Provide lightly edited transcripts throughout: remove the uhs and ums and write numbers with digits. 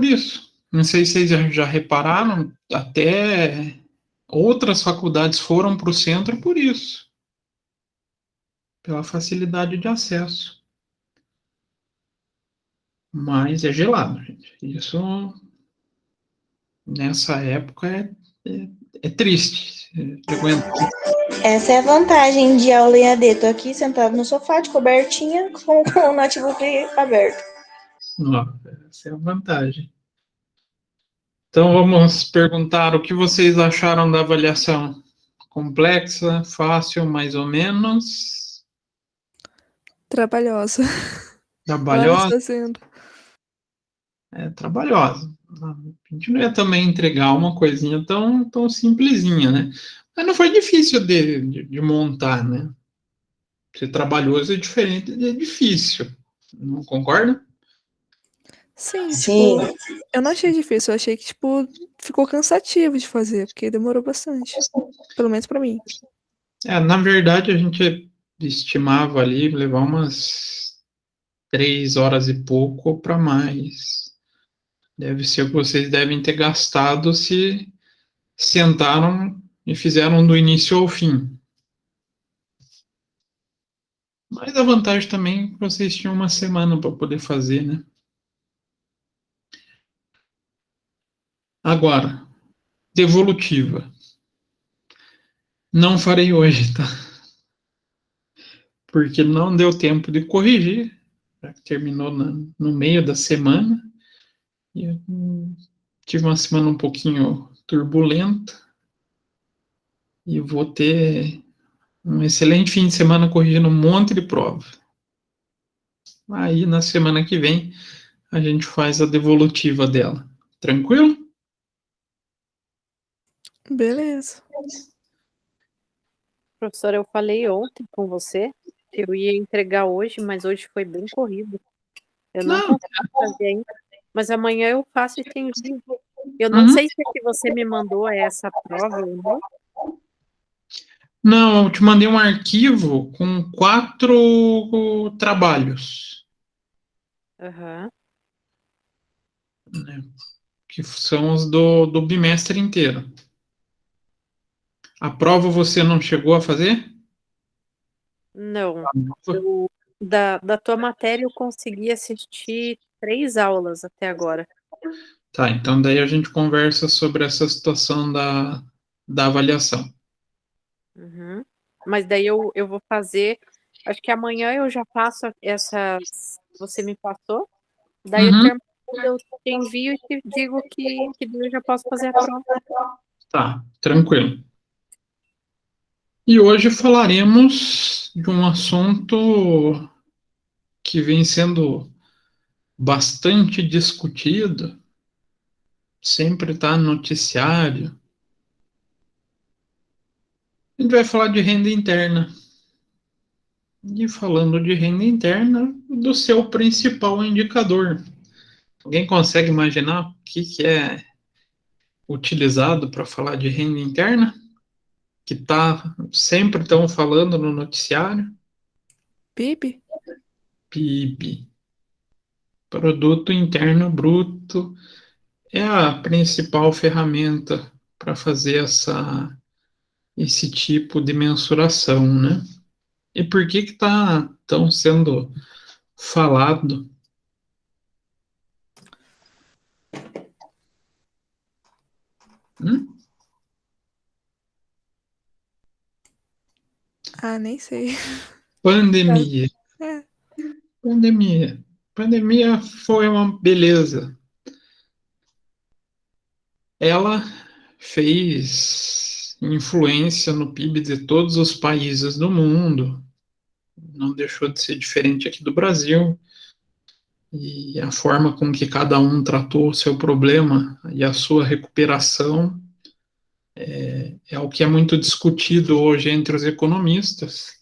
isso. Não sei se vocês já repararam, até outras faculdades foram para o centro por isso, pela facilidade de acesso. Mas é gelado, gente. Isso, nessa época, é triste de aguentar. Essa é a vantagem de aula em AD. Tô aqui sentado no sofá de cobertinha com o notebook aberto. Essa é a vantagem. Então, vamos perguntar o que vocês acharam da avaliação. Complexa, fácil, mais ou menos? Trabalhosa. Ela Trabalhosa? está sendo. É trabalhosa. A gente não ia também entregar uma coisinha tão simplesinha, né? Mas não foi difícil de montar, né? Ser trabalhoso é diferente de difícil. Não concorda? Sim, Sim. tipo, eu não achei difícil, eu achei que, tipo, ficou cansativo de fazer, porque demorou bastante. Pelo menos pra mim. Na verdade, a gente estimava ali levar umas 3 horas e pouco para mais. Deve ser o que vocês devem ter gastado se sentaram e fizeram do início ao fim. Mas a vantagem também é que vocês tinham uma semana para poder fazer, né? Agora, devolutiva. Não farei hoje, tá? Porque não deu tempo de corrigir. Já que terminou no meio da semana. E eu tive uma semana um pouquinho turbulenta. E vou ter um excelente fim de semana corrigindo um monte de prova. Aí, na semana que vem, a gente faz a devolutiva dela. Tranquilo? Beleza. Professora, eu falei ontem com você que eu ia entregar hoje, mas hoje foi bem corrido. Eu não Não. consegui fazer ainda, mas amanhã eu faço e tenho dia. Eu não Uhum. sei se a que você me mandou é essa prova ou não. Não, eu te mandei um arquivo com 4 trabalhos, Aham. né, que são os do bimestre inteiro. A prova você não chegou a fazer? Não. Da tua matéria eu consegui assistir 3 aulas até agora. Tá, então daí a gente conversa sobre essa situação da avaliação. Uhum. Mas daí eu vou fazer. Acho que amanhã eu já faço essas. Você me passou. Daí Uhum. eu te envio e te digo que daí eu já posso fazer a prova. Tá, tranquilo. E hoje falaremos de um assunto que vem sendo bastante discutido, sempre está no noticiário. A gente vai falar de renda interna. E falando de renda interna, do seu principal indicador. Alguém consegue imaginar o que é utilizado para falar de renda interna? Que sempre estão falando no noticiário? PIB? PIB. Produto Interno Bruto é a principal ferramenta para fazer esse tipo de mensuração, né? E por que está tão sendo falado? Hum? Ah, nem sei. Pandemia. É. Pandemia. Pandemia foi uma beleza. Ela fez influência no PIB de todos os países do mundo. Não deixou de ser diferente aqui do Brasil. E a forma com que cada um tratou o seu problema e a sua recuperação é o que é muito discutido hoje entre os economistas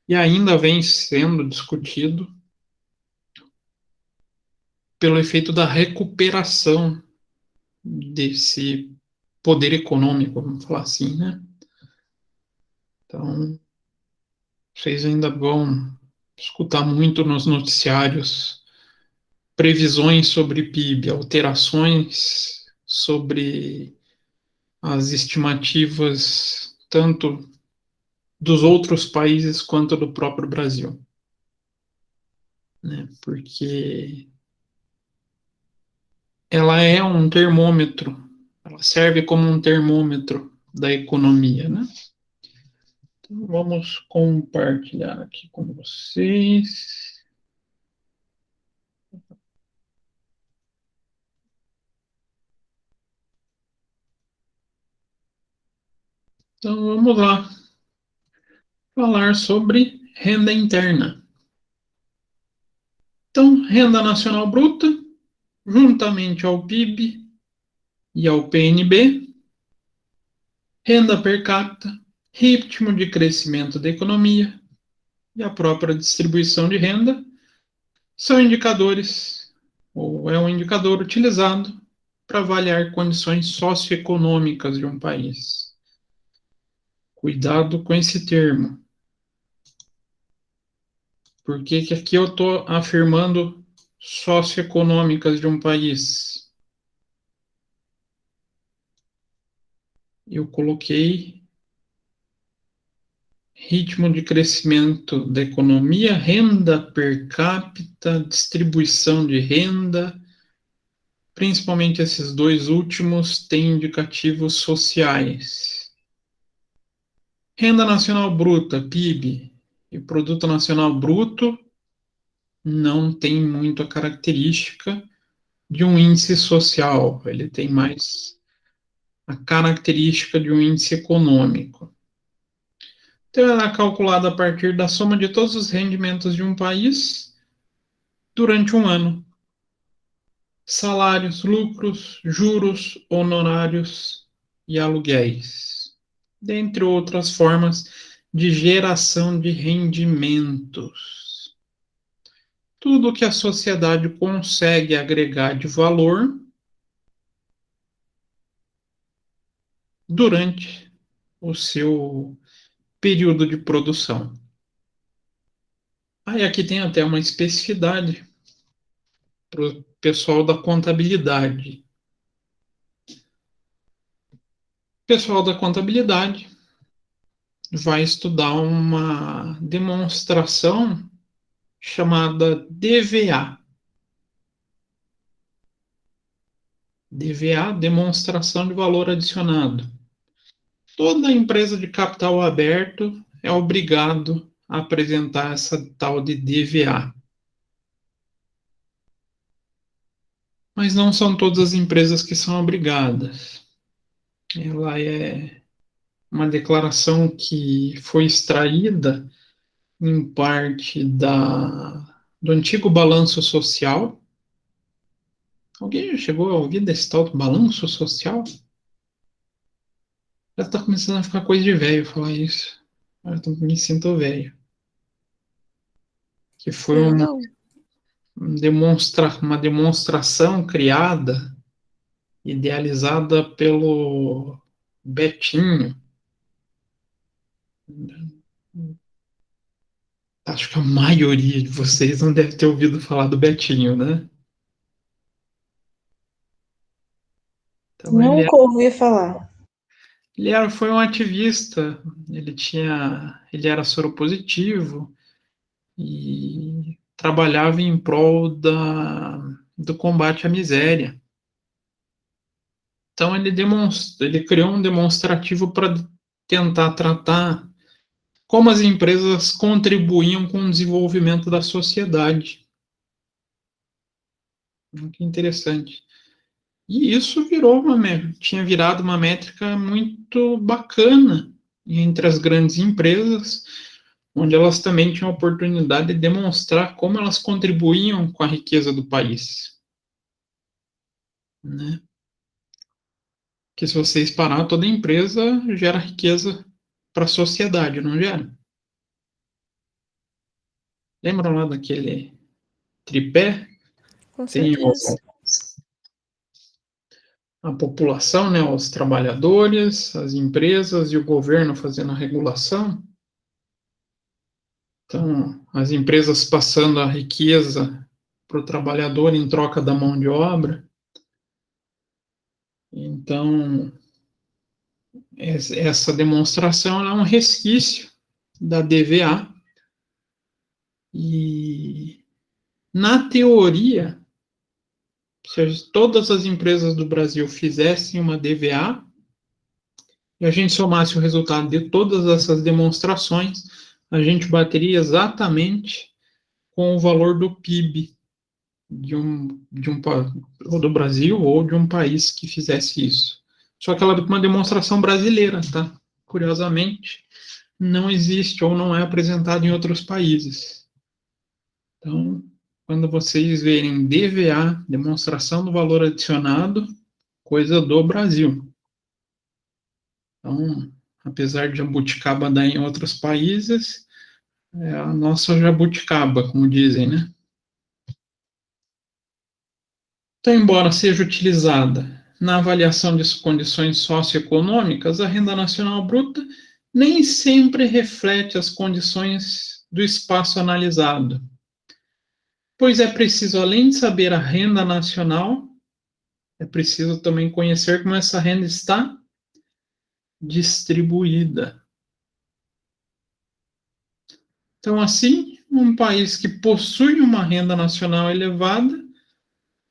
e ainda vem sendo discutido pelo efeito da recuperação desse poder econômico, vamos falar assim, né? Então, vocês ainda vão escutar muito nos noticiários previsões sobre PIB, alterações sobre as estimativas tanto dos outros países quanto do próprio Brasil, né? Porque ela é um termômetro, ela serve como um termômetro da economia, né? Então, vamos compartilhar aqui com vocês. Então, vamos lá falar sobre renda interna. Então, renda nacional bruta, juntamente ao PIB e ao PNB, renda per capita, ritmo de crescimento da economia e a própria distribuição de renda são indicadores, ou é um indicador utilizado para avaliar condições socioeconômicas de um país. Cuidado com esse termo. Por que aqui eu estou afirmando socioeconômicas de um país? Eu coloquei ritmo de crescimento da economia, renda per capita, distribuição de renda, principalmente esses dois últimos têm indicativos sociais. Renda nacional bruta, PIB, e Produto Nacional Bruto não tem muito a característica de um índice social, ele tem mais a característica de um índice econômico. Então, ela é calculada a partir da soma de todos os rendimentos de um país durante um ano. Salários, lucros, juros, honorários e aluguéis, dentre outras formas de geração de rendimentos. Tudo que a sociedade consegue agregar de valor durante o seu período de produção. Aí aqui tem até uma especificidade para o pessoal da contabilidade. O pessoal da contabilidade vai estudar uma demonstração chamada DVA. DVA, demonstração de valor adicionado. Toda empresa de capital aberto é obrigado a apresentar essa tal de DVA. Mas não são todas as empresas que são obrigadas. Ela é uma declaração que foi extraída em parte do antigo balanço social. Alguém já chegou a ouvir desse tal do balanço social? Já está começando a ficar coisa de velho falar isso. Eu me sinto velho. Que foi uma demonstração criada, idealizada pelo Betinho. Acho que a maioria de vocês não deve ter ouvido falar do Betinho, né? Então, Nunca ouvi falar. foi um ativista, ele era soropositivo e trabalhava em prol do combate à miséria. Então ele criou um demonstrativo para tentar tratar como as empresas contribuíam com o desenvolvimento da sociedade. Que interessante. E isso tinha virado uma métrica muito bacana entre as grandes empresas, onde elas também tinham a oportunidade de demonstrar como elas contribuíam com a riqueza do país. Né? Que se vocês parar, toda empresa gera riqueza para a sociedade, não gera? Lembram lá daquele tripé? Com Tem certeza. a população, né, os trabalhadores, as empresas e o governo fazendo a regulação. Então, as empresas passando a riqueza para o trabalhador em troca da mão de obra. Então, essa demonstração é um resquício da DVA. E, na teoria, se todas as empresas do Brasil fizessem uma DVA, e a gente somasse o resultado de todas essas demonstrações, a gente bateria exatamente com o valor do PIB ou do Brasil ou de um país que fizesse isso. Só que ela é uma demonstração brasileira, tá? Curiosamente, não existe ou não é apresentado em outros países. Então, quando vocês verem DVA, demonstração do valor adicionado, coisa do Brasil. Então, apesar de jabuticaba dar em outros países, é a nossa jabuticaba, como dizem, né? Então, embora seja utilizada na avaliação de condições socioeconômicas, a renda nacional bruta nem sempre reflete as condições do espaço analisado, pois é preciso, além de saber a renda nacional, é preciso também conhecer como essa renda está distribuída. Então, assim, um país que possui uma renda nacional elevada,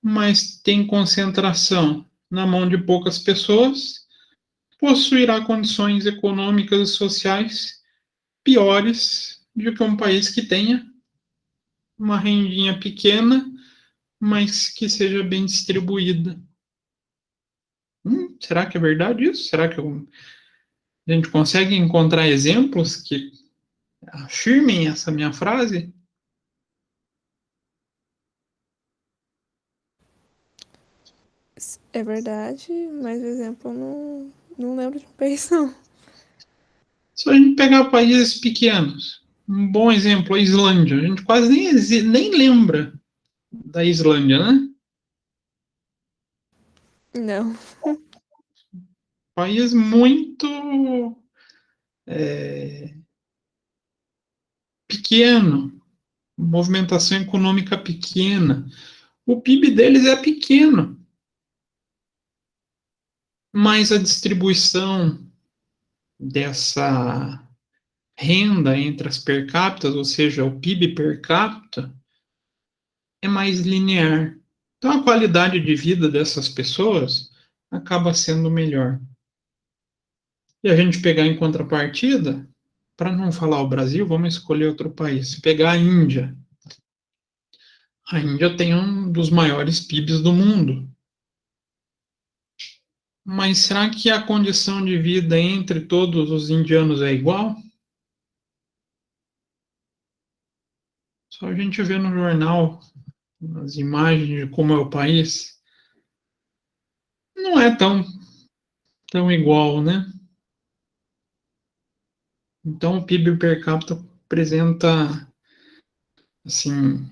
mas tem concentração na mão de poucas pessoas, possuirá condições econômicas e sociais piores do que um país que tenha uma rendinha pequena, mas que seja bem distribuída. Será que é verdade isso? Será que a gente consegue encontrar exemplos que afirmem essa minha frase? É verdade, mas o exemplo eu não lembro de um país, não. Se a gente pegar países pequenos, um bom exemplo, a Islândia. A gente quase nem lembra da Islândia, né? Não. País muito pequeno, movimentação econômica pequena. O PIB deles é pequeno, mas a distribuição dessa renda entre as per capita, ou seja, o PIB per capita, é mais linear. Então a qualidade de vida dessas pessoas acaba sendo melhor. E a gente pegar em contrapartida, para não falar o Brasil, vamos escolher outro país. Se pegar a Índia. A Índia tem um dos maiores PIBs do mundo. Mas será que a condição de vida entre todos os indianos é igual? Só a gente vê no jornal as imagens de como é o país. Não é tão igual, né? Então o PIB per capita apresenta assim,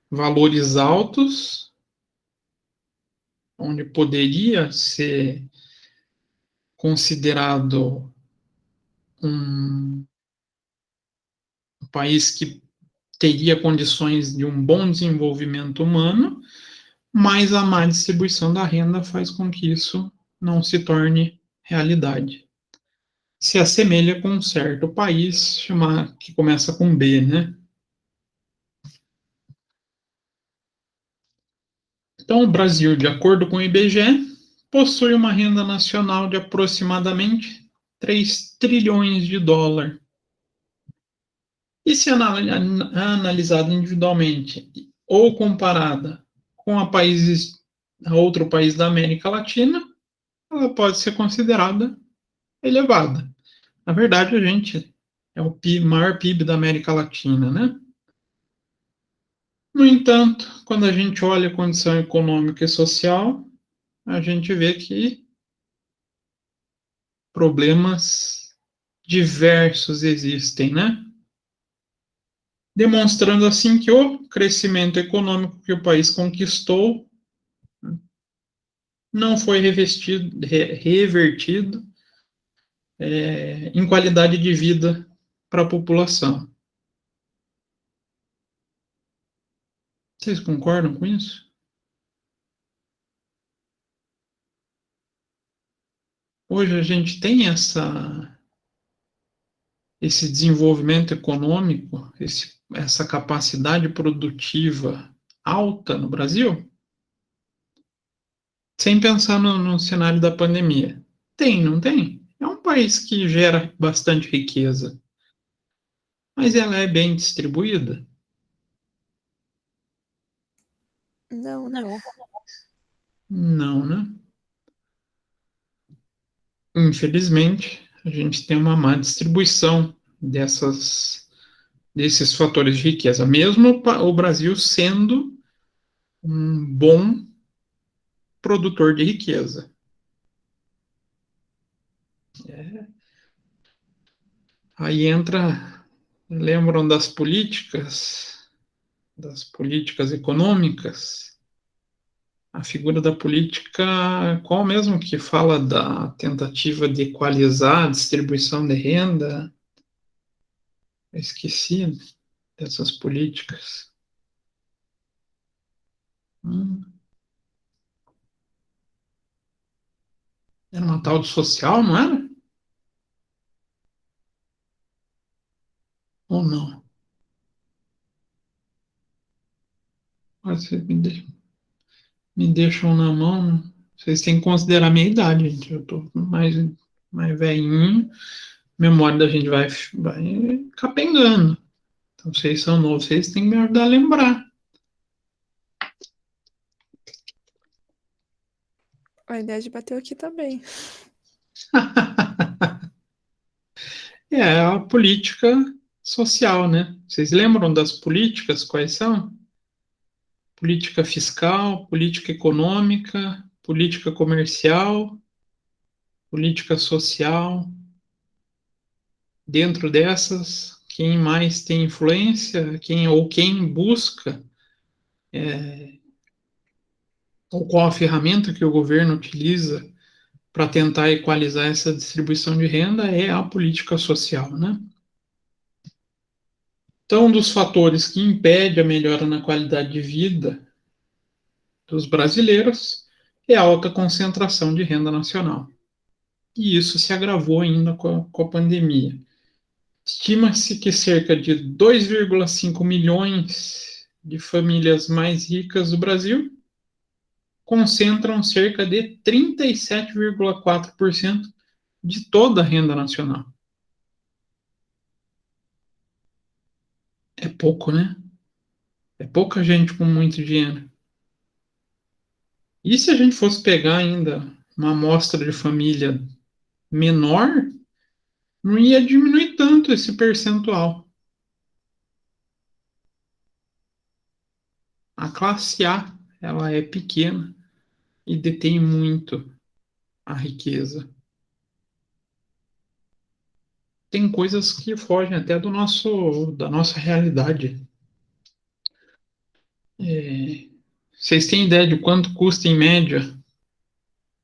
valores altos, onde poderia ser considerado um país que teria condições de um bom desenvolvimento humano, mas a má distribuição da renda faz com que isso não se torne realidade. Se assemelha com um certo país que começa com B, né? Então, o Brasil, de acordo com o IBGE, possui uma renda nacional de aproximadamente 3 trilhões de dólares. E se analisada individualmente ou comparada com a outro país da América Latina, ela pode ser considerada elevada. Na verdade, a gente é o maior PIB da América Latina, né? No entanto, quando a gente olha a condição econômica e social, a gente vê que problemas diversos existem, né? Demonstrando assim que o crescimento econômico que o país conquistou não foi revertido em qualidade de vida para a população. Vocês concordam com isso? Hoje a gente tem esse desenvolvimento econômico, essa capacidade produtiva alta no Brasil, sem pensar no cenário da pandemia. Tem, não tem? É um país que gera bastante riqueza, mas ela é bem distribuída? Não, né? Não, né? Infelizmente, a gente tem uma má distribuição desses fatores de riqueza, mesmo o Brasil sendo um bom produtor de riqueza. Aí lembram das políticas econômicas? A figura da política, qual mesmo que fala da tentativa de equalizar a distribuição de renda? Eu esqueci dessas políticas. Era uma tal de social, não era? Ou não? Vocês me deixam na mão. Vocês têm que considerar a minha idade, gente. Eu tô mais velhinho. A memória da gente vai capengando. Então, vocês são novos, vocês têm que me ajudar a lembrar. A idade bateu aqui também. É a política social, né? Vocês lembram das políticas? Quais são? Política fiscal, política econômica, política comercial, política social. Dentro dessas, quem mais tem influência, quem busca, ou qual a ferramenta que o governo utiliza para tentar equalizar essa distribuição de renda é a política social, né? Então, um dos fatores que impede a melhora na qualidade de vida dos brasileiros é a alta concentração de renda nacional. E isso se agravou ainda com a pandemia. Estima-se que cerca de 2,5 milhões de famílias mais ricas do Brasil concentram cerca de 37,4% de toda a renda nacional. É pouco, né? É pouca gente com muito dinheiro. E se a gente fosse pegar ainda uma amostra de família menor, não ia diminuir tanto esse percentual. A classe A, ela é pequena e detém muito a riqueza. Tem coisas que fogem até da nossa realidade. Vocês têm ideia de quanto custa, em média,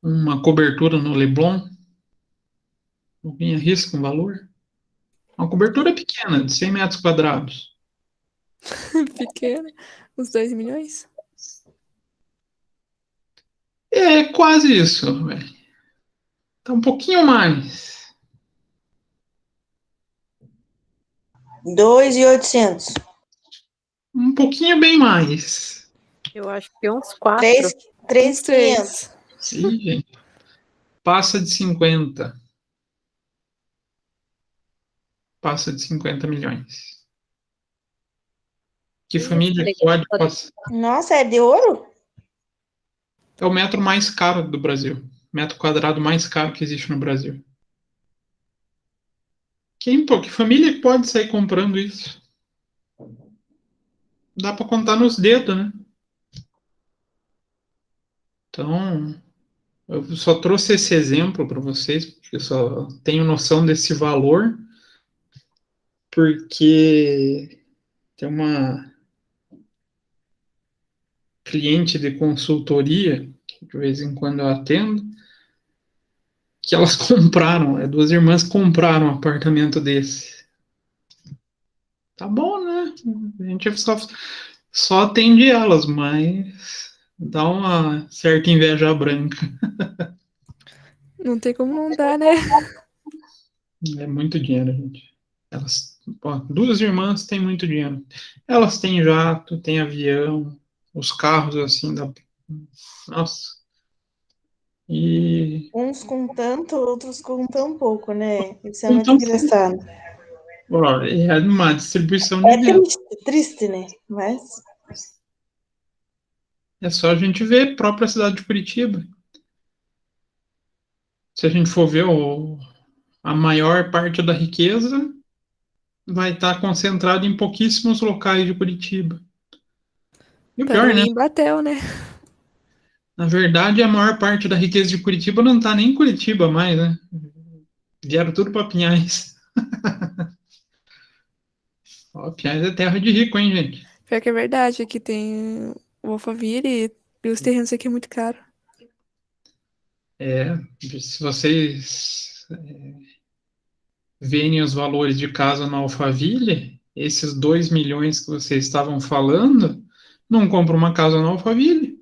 uma cobertura no Leblon? Alguém arrisca um valor? Uma cobertura pequena, de 100 metros quadrados. Pequena. Uns 2 milhões? É quase isso, velho. Tá um pouquinho mais. 2.800. Um pouquinho bem mais. Eu acho que uns 4. 3.500. Sim, gente. Passa de 50. Passa de 50 milhões. Que família pode passar? Nossa, é de ouro? É o metro mais caro do Brasil. Metro quadrado mais caro que existe no Brasil. Que família pode sair comprando isso? Dá para contar nos dedos, né? Então, eu só trouxe esse exemplo para vocês, porque eu só tenho noção desse valor, porque tem uma cliente de consultoria, que de vez em quando eu atendo, que elas compraram, duas irmãs compraram um apartamento desse. Tá bom, né? A gente só atende elas, mas dá uma certa inveja branca. Não tem como não dar, né? É muito dinheiro, gente. Duas irmãs têm muito dinheiro. Elas têm jato, têm avião, os carros assim da. Nossa. E Uns com tanto, outros com tão pouco, né? Isso é muito então, engraçado. ó, é uma distribuição de É renda. triste, né? Mas É só a gente ver a própria cidade de Curitiba. Se a gente for ver a maior parte da riqueza vai estar concentrada em pouquíssimos locais de Curitiba. E o Tá pior, ali né? em Batel, né? Na verdade, a maior parte da riqueza de Curitiba não está nem em Curitiba mais, né? Vieram tudo para Pinhais. Ó, Pinhais é terra de rico, hein, gente? Pior que é verdade, aqui tem o Alphaville e os terrenos aqui é muito caro. É, se vocês verem os valores de casa na Alphaville, esses 2 milhões que vocês estavam falando, não compram uma casa na Alphaville.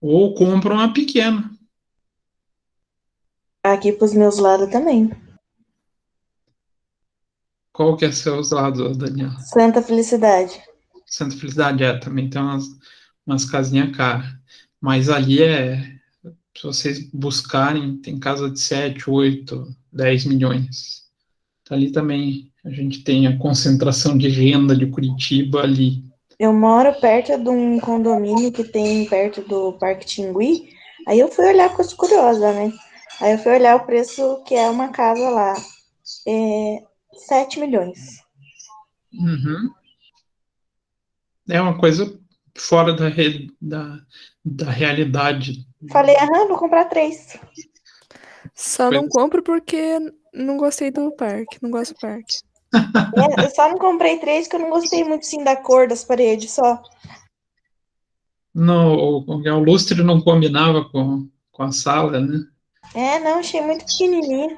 Ou compram uma pequena. aqui pros meus lados também. Qual que é seus lados, Daniel? Santa Felicidade. Santa Felicidade também tem umas casinhas caras. Mas ali se vocês buscarem, tem casa de 7, 8, 10 milhões. Ali também a gente tem a concentração de renda de Curitiba ali. Eu moro perto de um condomínio que tem perto do Parque Tingui. Aí eu fui olhar, coisa curiosa, né? Aí eu fui olhar o preço que é uma casa lá. É 7 milhões. Uhum. É uma coisa fora da realidade. Falei, vou comprar 3. Só não compro porque não gostei do parque, não gosto do parque. Eu só não comprei 3 porque eu não gostei muito sim da cor das paredes só. No, o lustre não combinava com a sala, né? Não, achei muito pequenininha.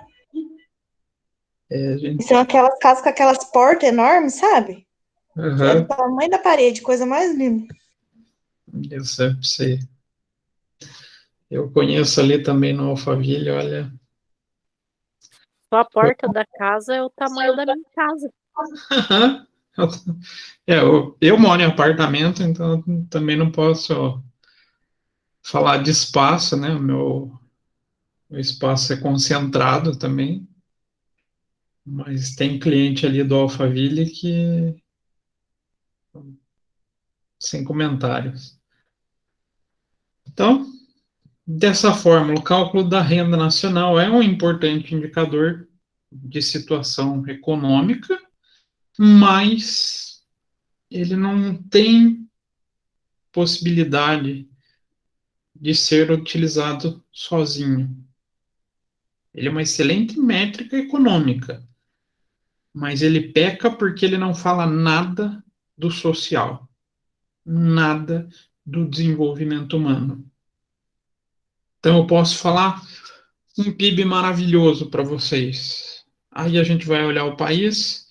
É, E são aquelas casas com aquelas portas enormes, sabe? Que é do uhum, tamanho da parede, coisa mais linda. eu sempre sei. Eu conheço ali também no Alphaville, olha. Só a porta da casa é o tamanho da minha casa. Eu moro em apartamento, então também não posso falar de espaço, né? O espaço é concentrado também, mas tem cliente ali do Alphaville que sem comentários. Então, dessa forma, o cálculo da renda nacional é um importante indicador de situação econômica, mas ele não tem possibilidade de ser utilizado sozinho. Ele é uma excelente métrica econômica, mas ele peca porque ele não fala nada do social, nada do desenvolvimento humano. Então eu posso falar um PIB maravilhoso para vocês. Aí a gente vai olhar o país,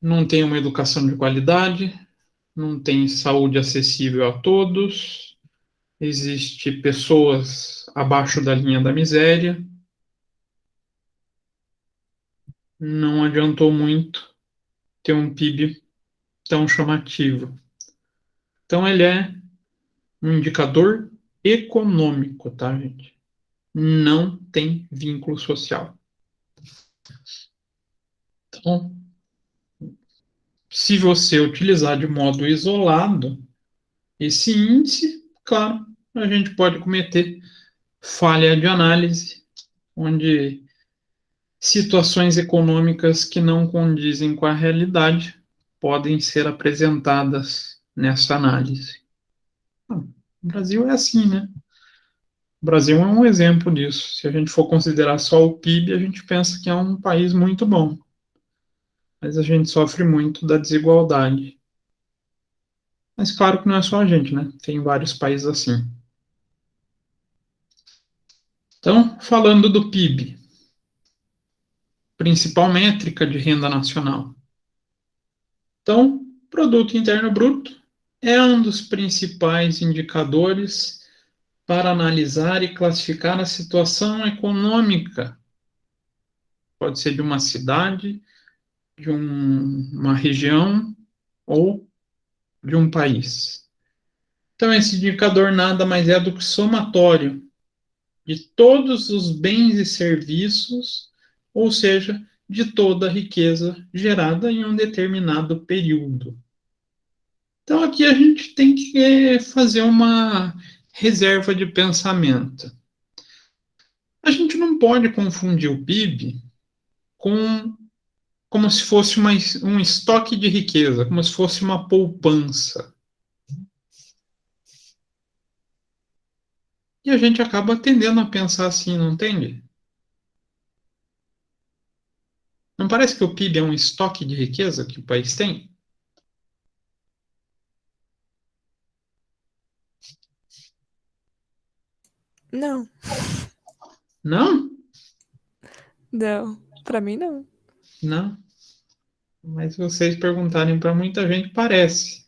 não tem uma educação de qualidade, não tem saúde acessível a todos, existe pessoas abaixo da linha da miséria. Não adiantou muito ter um PIB tão chamativo. Então ele é um indicador econômico, tá, gente? Não tem vínculo social. Então, se você utilizar de modo isolado esse índice, claro, a gente pode cometer falha de análise, onde situações econômicas que não condizem com a realidade podem ser apresentadas nessa análise. O Brasil é assim, né? O Brasil é um exemplo disso. Se a gente for considerar só o PIB, a gente pensa que é um país muito bom. Mas a gente sofre muito da desigualdade. Mas claro que não é só a gente, né? Tem vários países assim. Então, falando do PIB, principal métrica de renda nacional. Então, Produto Interno Bruto é um dos principais indicadores para analisar e classificar a situação econômica. Pode ser de uma cidade, de uma região ou de um país. Então, esse indicador nada mais é do que somatório de todos os bens e serviços, ou seja, de toda a riqueza gerada em um determinado período. Então, aqui a gente tem que fazer uma reserva de pensamento. A gente não pode confundir o PIB como se fosse um estoque de riqueza, como se fosse uma poupança. E a gente acaba tendendo a pensar assim, não entende? Não parece que o PIB é um estoque de riqueza que o país tem? Não, Não? não. Pra mim, não. Não. Mas se vocês perguntarem para muita gente, parece.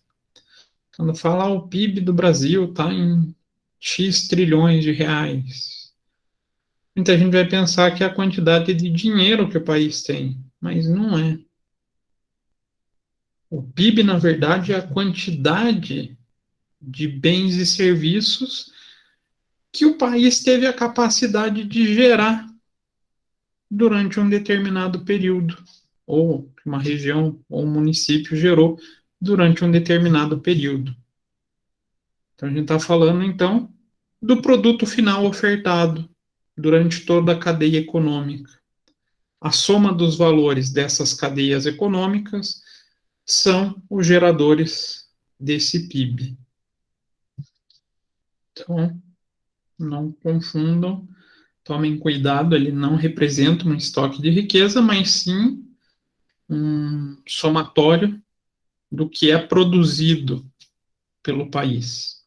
Quando fala o PIB do Brasil está em X trilhões de reais. Muita gente vai pensar que é a quantidade de dinheiro que o país tem, mas não é. O PIB, na verdade, é a quantidade de bens e serviços que o país teve a capacidade de gerar durante um determinado período, ou que uma região ou um município gerou durante um determinado período. Então, a gente está falando, então, do produto final ofertado durante toda a cadeia econômica. A soma dos valores dessas cadeias econômicas são os geradores desse PIB. Então, não confundam, tomem cuidado, ele não representa um estoque de riqueza, mas sim um somatório do que é produzido pelo país.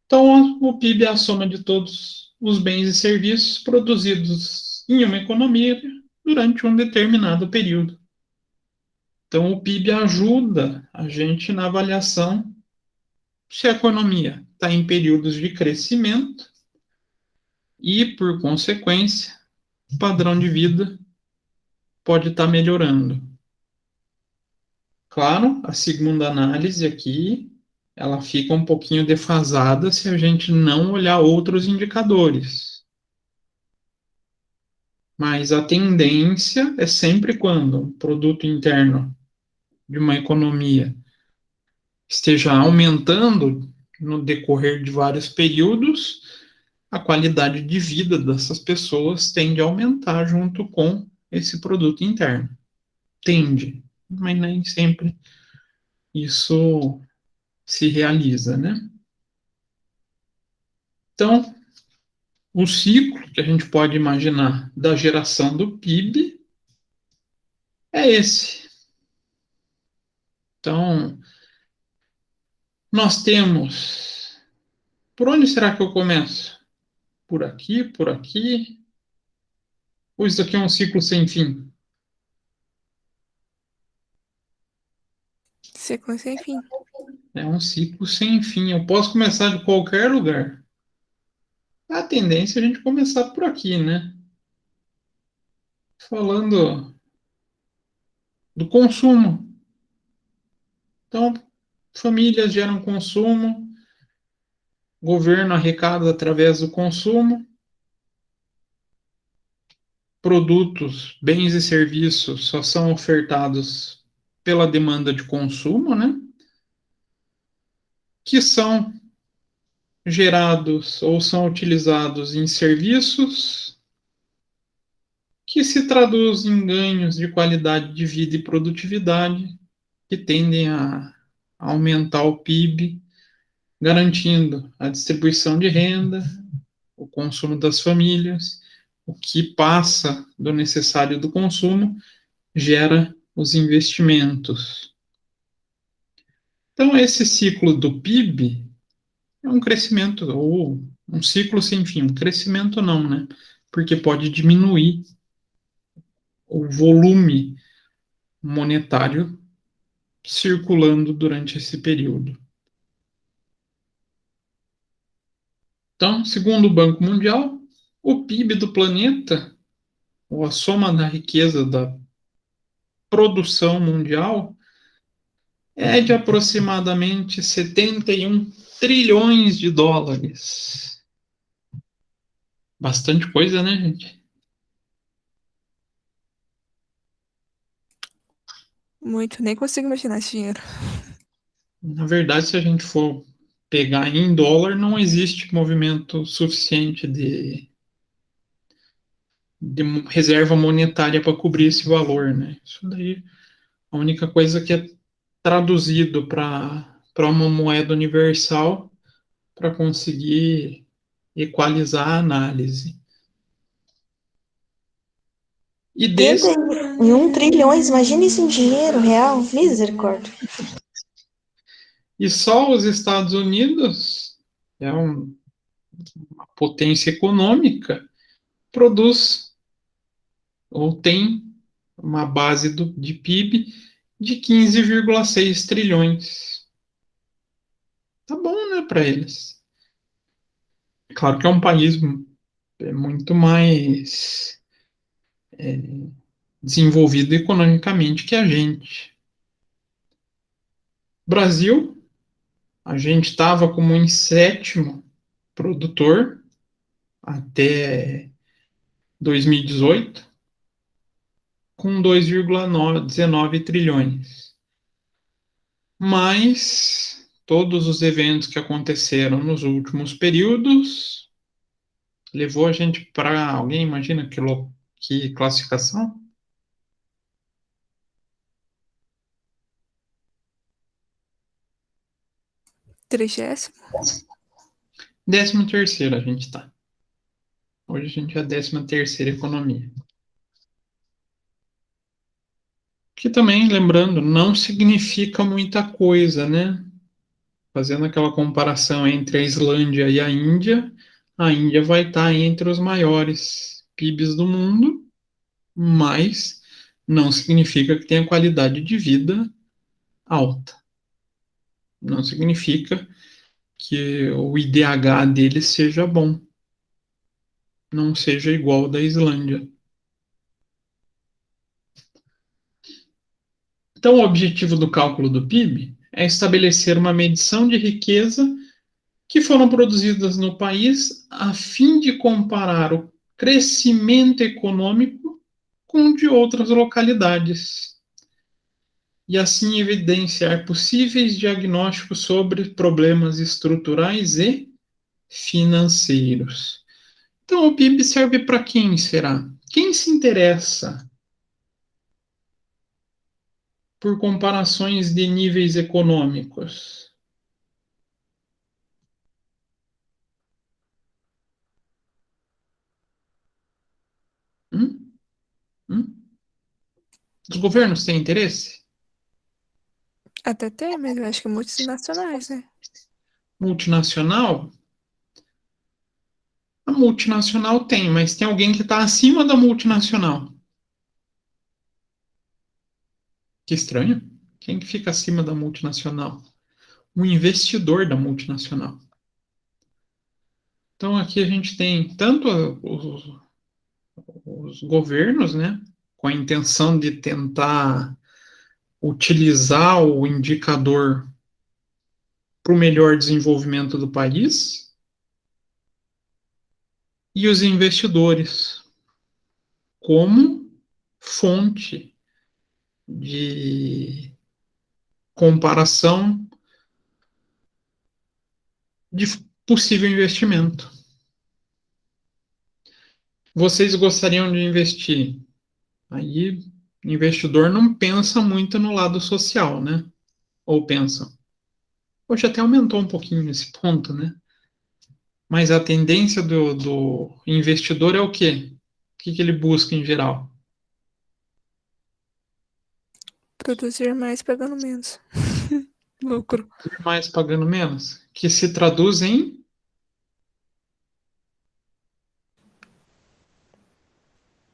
Então, o PIB é a soma de todos os bens e serviços produzidos em uma economia durante um determinado período. Então, o PIB ajuda a gente na avaliação se a economia está em períodos de crescimento e, por consequência, o padrão de vida pode estar melhorando. Claro, a segunda análise aqui, ela fica um pouquinho defasada se a gente não olhar outros indicadores. Mas a tendência é sempre quando o produto interno de uma economia esteja aumentando no decorrer de vários períodos, a qualidade de vida dessas pessoas tende a aumentar junto com esse produto interno. Tende, mas nem sempre isso se realiza, né? Então, o ciclo que a gente pode imaginar da geração do PIB é esse. Então, nós temos. Por onde será que eu começo? Por aqui, por aqui? Ou isso aqui é um ciclo sem fim? Sequência, enfim. É um ciclo sem fim. Eu posso começar de qualquer lugar. A tendência é a gente começar por aqui, né? Falando do consumo. Então, famílias geram consumo, governo arrecada através do consumo, produtos, bens e serviços só são ofertados pela demanda de consumo, né? Que são gerados ou são utilizados em serviços que se traduzem em ganhos de qualidade de vida e produtividade que tendem a aumentar o PIB, garantindo a distribuição de renda, o consumo das famílias, o que passa do necessário do consumo gera os investimentos. Então, esse ciclo do PIB é um crescimento, ou um ciclo sem fim. Um crescimento não, né? Porque pode diminuir o volume monetário circulando durante esse período. Então, segundo o Banco Mundial, o PIB do planeta, ou a soma da riqueza da produção mundial, é de aproximadamente 71 trilhões de dólares. Bastante coisa, né, gente? Muito, nem consigo imaginar esse dinheiro. Na verdade, se a gente for pegar em dólar, não existe movimento suficiente de reserva monetária para cobrir esse valor, né? Isso daí, a única coisa que é traduzido para uma moeda universal para conseguir equalizar a análise. E desse, 71 trilhões, imagina isso em dinheiro real, misericórdia. e só os Estados Unidos, é uma potência econômica, produz ou tem uma base de PIB de 15,6 trilhões. Tá bom, né, para eles. Claro que é um país muito mais desenvolvido economicamente que a gente. Brasil, a gente estava como em sétimo produtor até 2018, com 2,19 trilhões. Mas todos os eventos que aconteceram nos últimos períodos levou a gente para alguém, imagina que classificação? 30º? 13º a gente está. Hoje a gente é a 13ª economia. Que também, lembrando, não significa muita coisa, né? Fazendo aquela comparação entre a Islândia e a Índia vai estar entre os maiores PIBs do mundo, mas não significa que tenha qualidade de vida alta. Não significa que o IDH deles seja bom, não seja igual ao da Islândia. Então, o objetivo do cálculo do PIB é estabelecer uma medição de riqueza que foram produzidas no país a fim de comparar o crescimento econômico com o de outras localidades e assim evidenciar possíveis diagnósticos sobre problemas estruturais e financeiros. Então, o PIB serve para quem será? Quem se interessa por comparações de níveis econômicos? Hum? Hum? Os governos têm interesse? Até tem, mas eu acho que muitos nacionais, né? Multinacional? A multinacional tem, mas tem alguém que está acima da multinacional. Que estranho. Quem que fica acima da multinacional? O investidor da multinacional. Então aqui a gente tem tanto os governos, né, com a intenção de tentar utilizar o indicador para o melhor desenvolvimento do país, e os investidores como fonte de comparação de possível investimento. Vocês gostariam de investir? Aí, o investidor não pensa muito no lado social, né? Ou pensam? Hoje até aumentou um pouquinho esse ponto, né? Mas a tendência do investidor é o quê? O que ele busca em geral? Produzir mais pagando menos. Lucro. Mais pagando menos, que se traduz em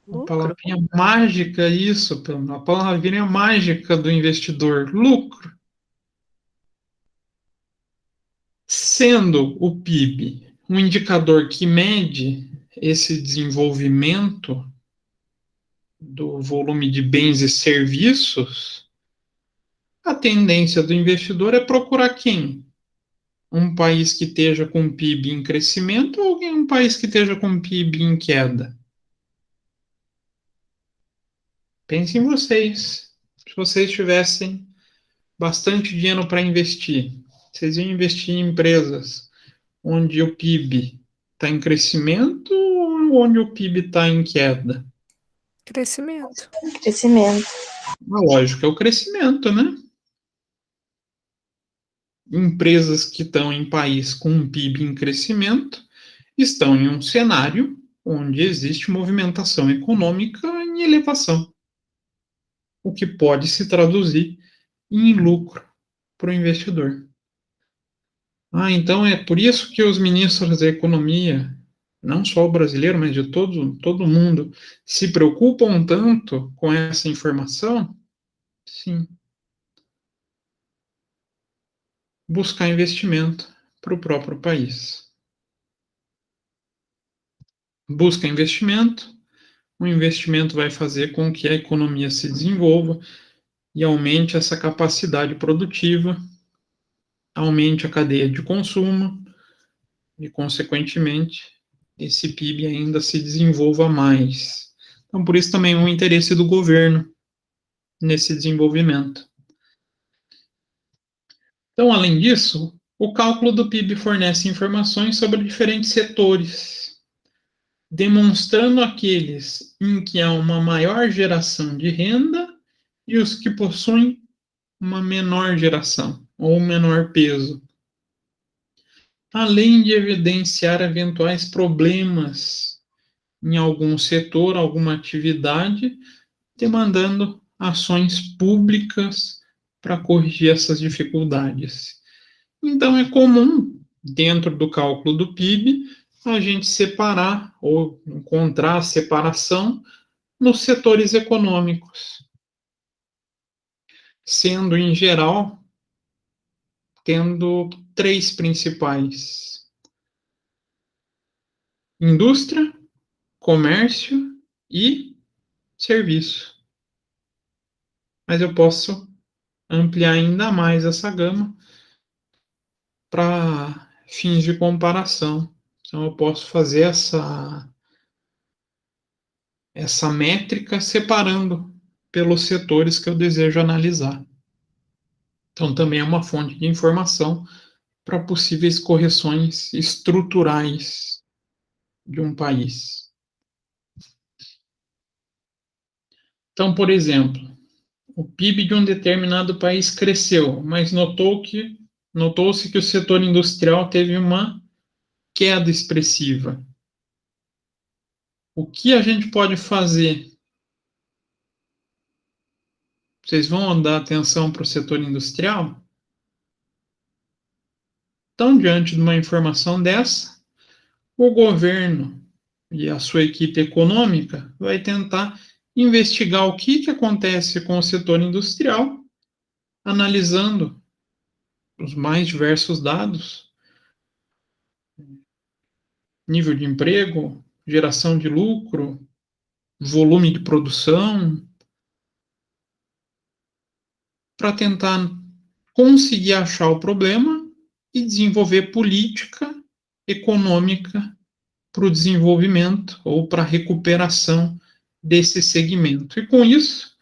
Lucro. palavrinha mágica, isso, a palavrinha mágica do investidor, lucro. Sendo o PIB um indicador que mede esse desenvolvimento do volume de bens e serviços, a tendência do investidor é procurar quem? Um país que esteja com PIB em crescimento ou um país que esteja com PIB em queda? Pensem em vocês. Se vocês tivessem bastante dinheiro para investir, vocês iam investir em empresas onde o PIB está em crescimento ou onde o PIB está em queda? Crescimento. Crescimento. A lógica é o crescimento, né? Empresas que estão em país com um PIB em crescimento estão em um cenário onde existe movimentação econômica em elevação, o que pode se traduzir em lucro para o investidor. Então é por isso que os ministros da economia, não só o brasileiro, mas de todo mundo, se preocupam tanto com essa informação? Sim. Buscar investimento para o próprio país. Busca investimento, o investimento vai fazer com que a economia se desenvolva e aumente essa capacidade produtiva, aumente a cadeia de consumo e, consequentemente, esse PIB ainda se desenvolva mais. Então, por isso também o interesse do governo nesse desenvolvimento. Então, além disso, o cálculo do PIB fornece informações sobre diferentes setores, demonstrando aqueles em que há uma maior geração de renda e os que possuem uma menor geração ou menor peso, além de evidenciar eventuais problemas em algum setor, alguma atividade, demandando ações públicas para corrigir essas dificuldades. Então, é comum, dentro do cálculo do PIB, a gente separar ou encontrar a separação nos setores econômicos, sendo, em geral, tendo três principais: indústria, comércio e serviço. Mas eu posso ampliar ainda mais essa gama para fins de comparação. Então, eu posso fazer essa métrica separando pelos setores que eu desejo analisar. Então, também é uma fonte de informação para possíveis correções estruturais de um país. Então, por exemplo, o PIB de um determinado país cresceu, mas notou-se que o setor industrial teve uma queda expressiva. O que a gente pode fazer? Vocês vão dar atenção para o setor industrial? Então, diante de uma informação dessa, o governo e a sua equipe econômica vai tentar investigar o que acontece com o setor industrial, analisando os mais diversos dados, nível de emprego, geração de lucro, volume de produção, para tentar conseguir achar o problema e desenvolver política econômica para o desenvolvimento ou para a recuperação desse segmento. E com isso,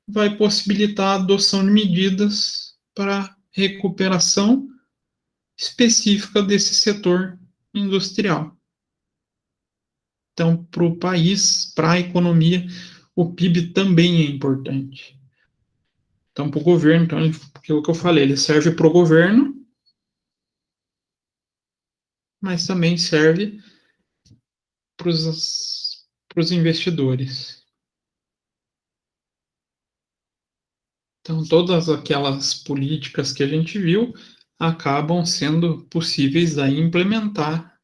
vai possibilitar a adoção de medidas para recuperação específica desse setor industrial. Então, para o país, para a economia, o PIB também é importante. Então, para o governo, então, aquilo que eu falei, ele serve para o governo, mas também serve para os investidores. Então, todas aquelas políticas que a gente viu acabam sendo possíveis a implementar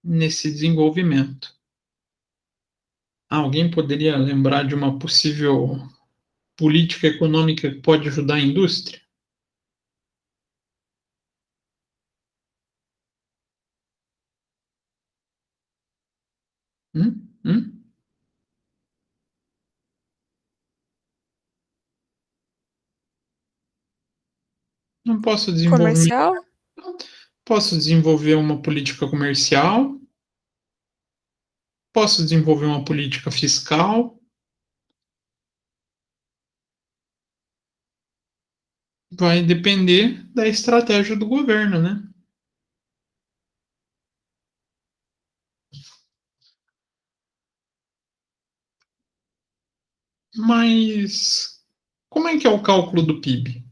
nesse desenvolvimento. Alguém poderia lembrar de uma possível política econômica que pode ajudar a indústria? Hum? Hum? Não posso desenvolver, Comercial? posso desenvolver uma política comercial, posso desenvolver uma política fiscal, vai depender da estratégia do governo, né? Mas como é que é o cálculo do PIB?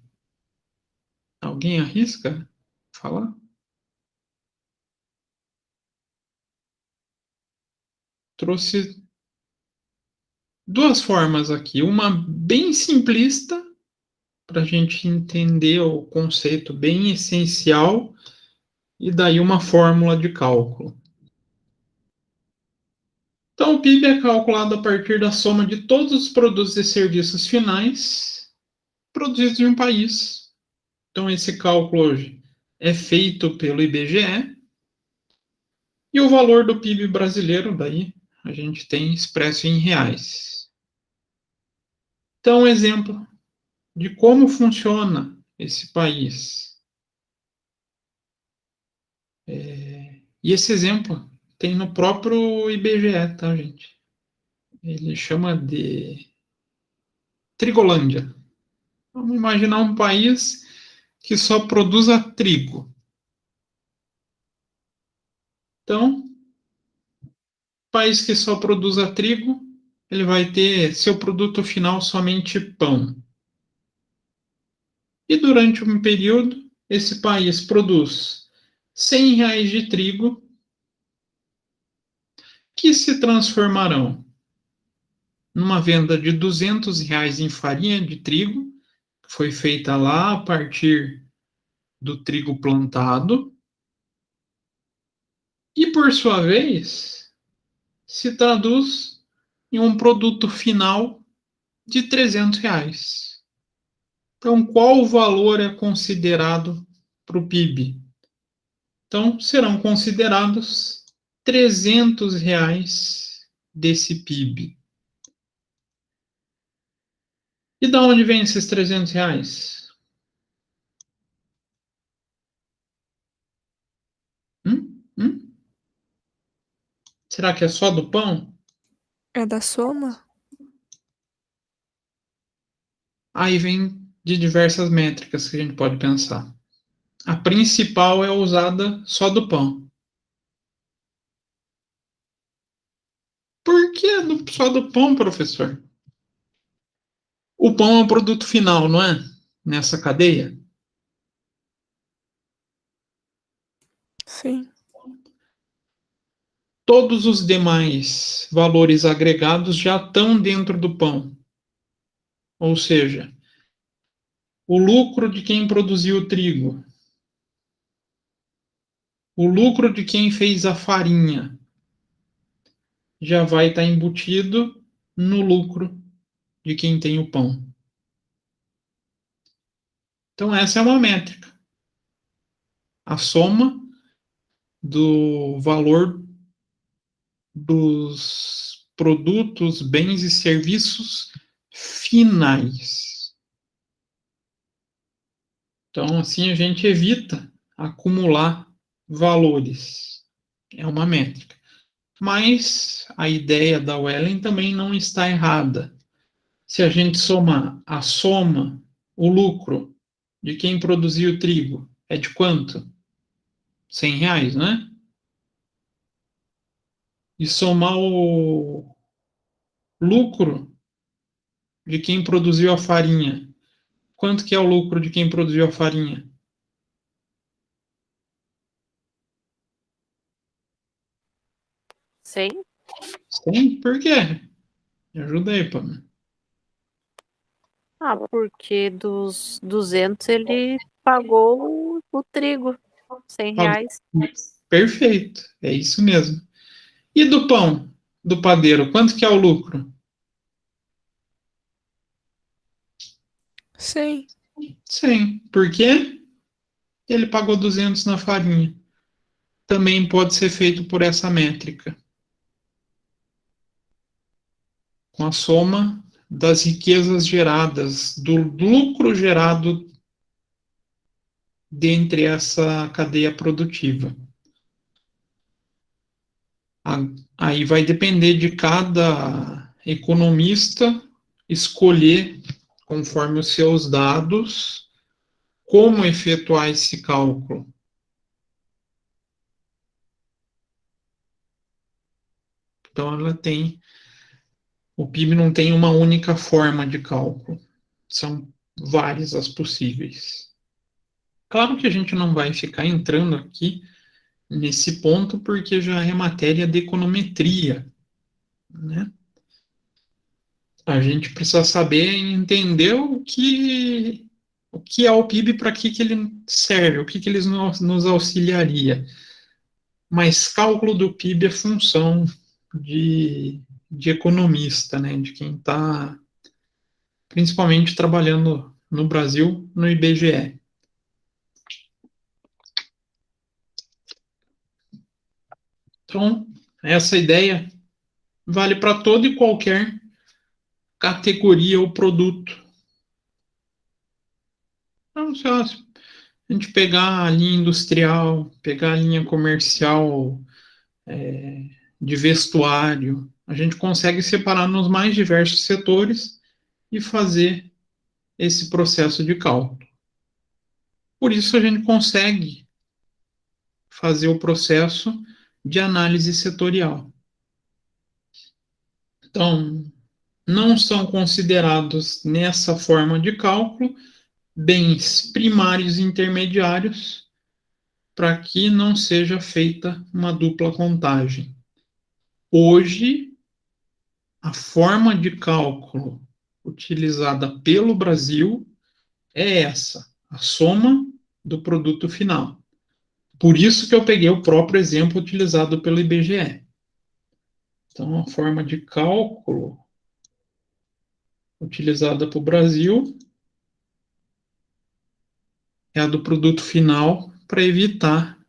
Alguém arrisca falar? Trouxe duas formas aqui. Uma bem simplista, para a gente entender o conceito bem essencial, e daí uma fórmula de cálculo. Então, o PIB é calculado a partir da soma de todos os produtos e serviços finais produzidos em um país. Então, esse cálculo hoje é feito pelo IBGE, e o valor do PIB brasileiro, daí, a gente tem expresso em reais. Então, exemplo de como funciona esse país. E esse exemplo tem no próprio IBGE, tá, gente? Ele chama de Trigolândia. Vamos imaginar um país que só produza trigo. Então, país que só produza trigo, ele vai ter seu produto final somente pão. E durante um período, esse país produz R$ 100 de trigo, que se transformarão numa venda de R$ 200 em farinha de trigo, que foi feita lá a partir do trigo plantado, e por sua vez se traduz em um produto final de R$ 300. Então, qual o valor é considerado para o PIB? Então, serão considerados R$ 300 desse PIB. E da onde vem esses R$ 300? Hum? Será que é só do pão? É da soma? Aí vem de diversas métricas que a gente pode pensar. A principal é usada só do pão. Por que só do pão, professor? O pão é o produto final, não é? Nessa cadeia. Sim. Todos os demais valores agregados já estão dentro do pão. Ou seja, o lucro de quem produziu o trigo, o lucro de quem fez a farinha, já vai estar embutido no lucro de quem tem o pão. Então, essa é uma métrica. A soma do valor dos produtos, bens e serviços finais. Então, assim a gente evita acumular valores. É uma métrica. Mas a ideia da Wellen também não está errada. Se a gente somar a soma, o lucro de quem produziu o trigo, é de quanto? R$ 100, né? E somar o lucro de quem produziu a farinha. Quanto que é o lucro de quem produziu a farinha? Sim. 100? Por quê? Me ajuda aí, pô. Ah, porque dos 200 ele pagou o trigo, R$ 100. Perfeito, é isso mesmo. E do pão? do padeiro, quanto que é o lucro? 100. 100. Por quê? Ele pagou 200 na farinha. Também pode ser feito por essa métrica, com a soma das riquezas geradas, do lucro gerado dentre essa cadeia produtiva. Aí vai depender de cada economista escolher, conforme os seus dados, como efetuar esse cálculo. Então, o PIB não tem uma única forma de cálculo, são várias as possíveis. Claro que a gente não vai ficar entrando aqui nesse ponto, porque já é matéria de econometria, né? A gente precisa saber entender o que é o PIB, para que ele serve, o que ele nos auxiliaria. Mas cálculo do PIB é função de economista, né? De quem está principalmente trabalhando no Brasil, no IBGE. Então, essa ideia vale para toda e qualquer categoria ou produto. Então, se a gente pegar a linha industrial, pegar a linha comercial, de vestuário, a gente consegue separar nos mais diversos setores e fazer esse processo de cálculo. Por isso, a gente consegue fazer o processo de análise setorial. Então, não são considerados nessa forma de cálculo bens primários e intermediários, para que não seja feita uma dupla contagem. Hoje, a forma de cálculo utilizada pelo Brasil é essa, a soma do produto final. Por isso que eu peguei o próprio exemplo utilizado pelo IBGE. Então, a forma de cálculo utilizada para o Brasil é a do produto final, para evitar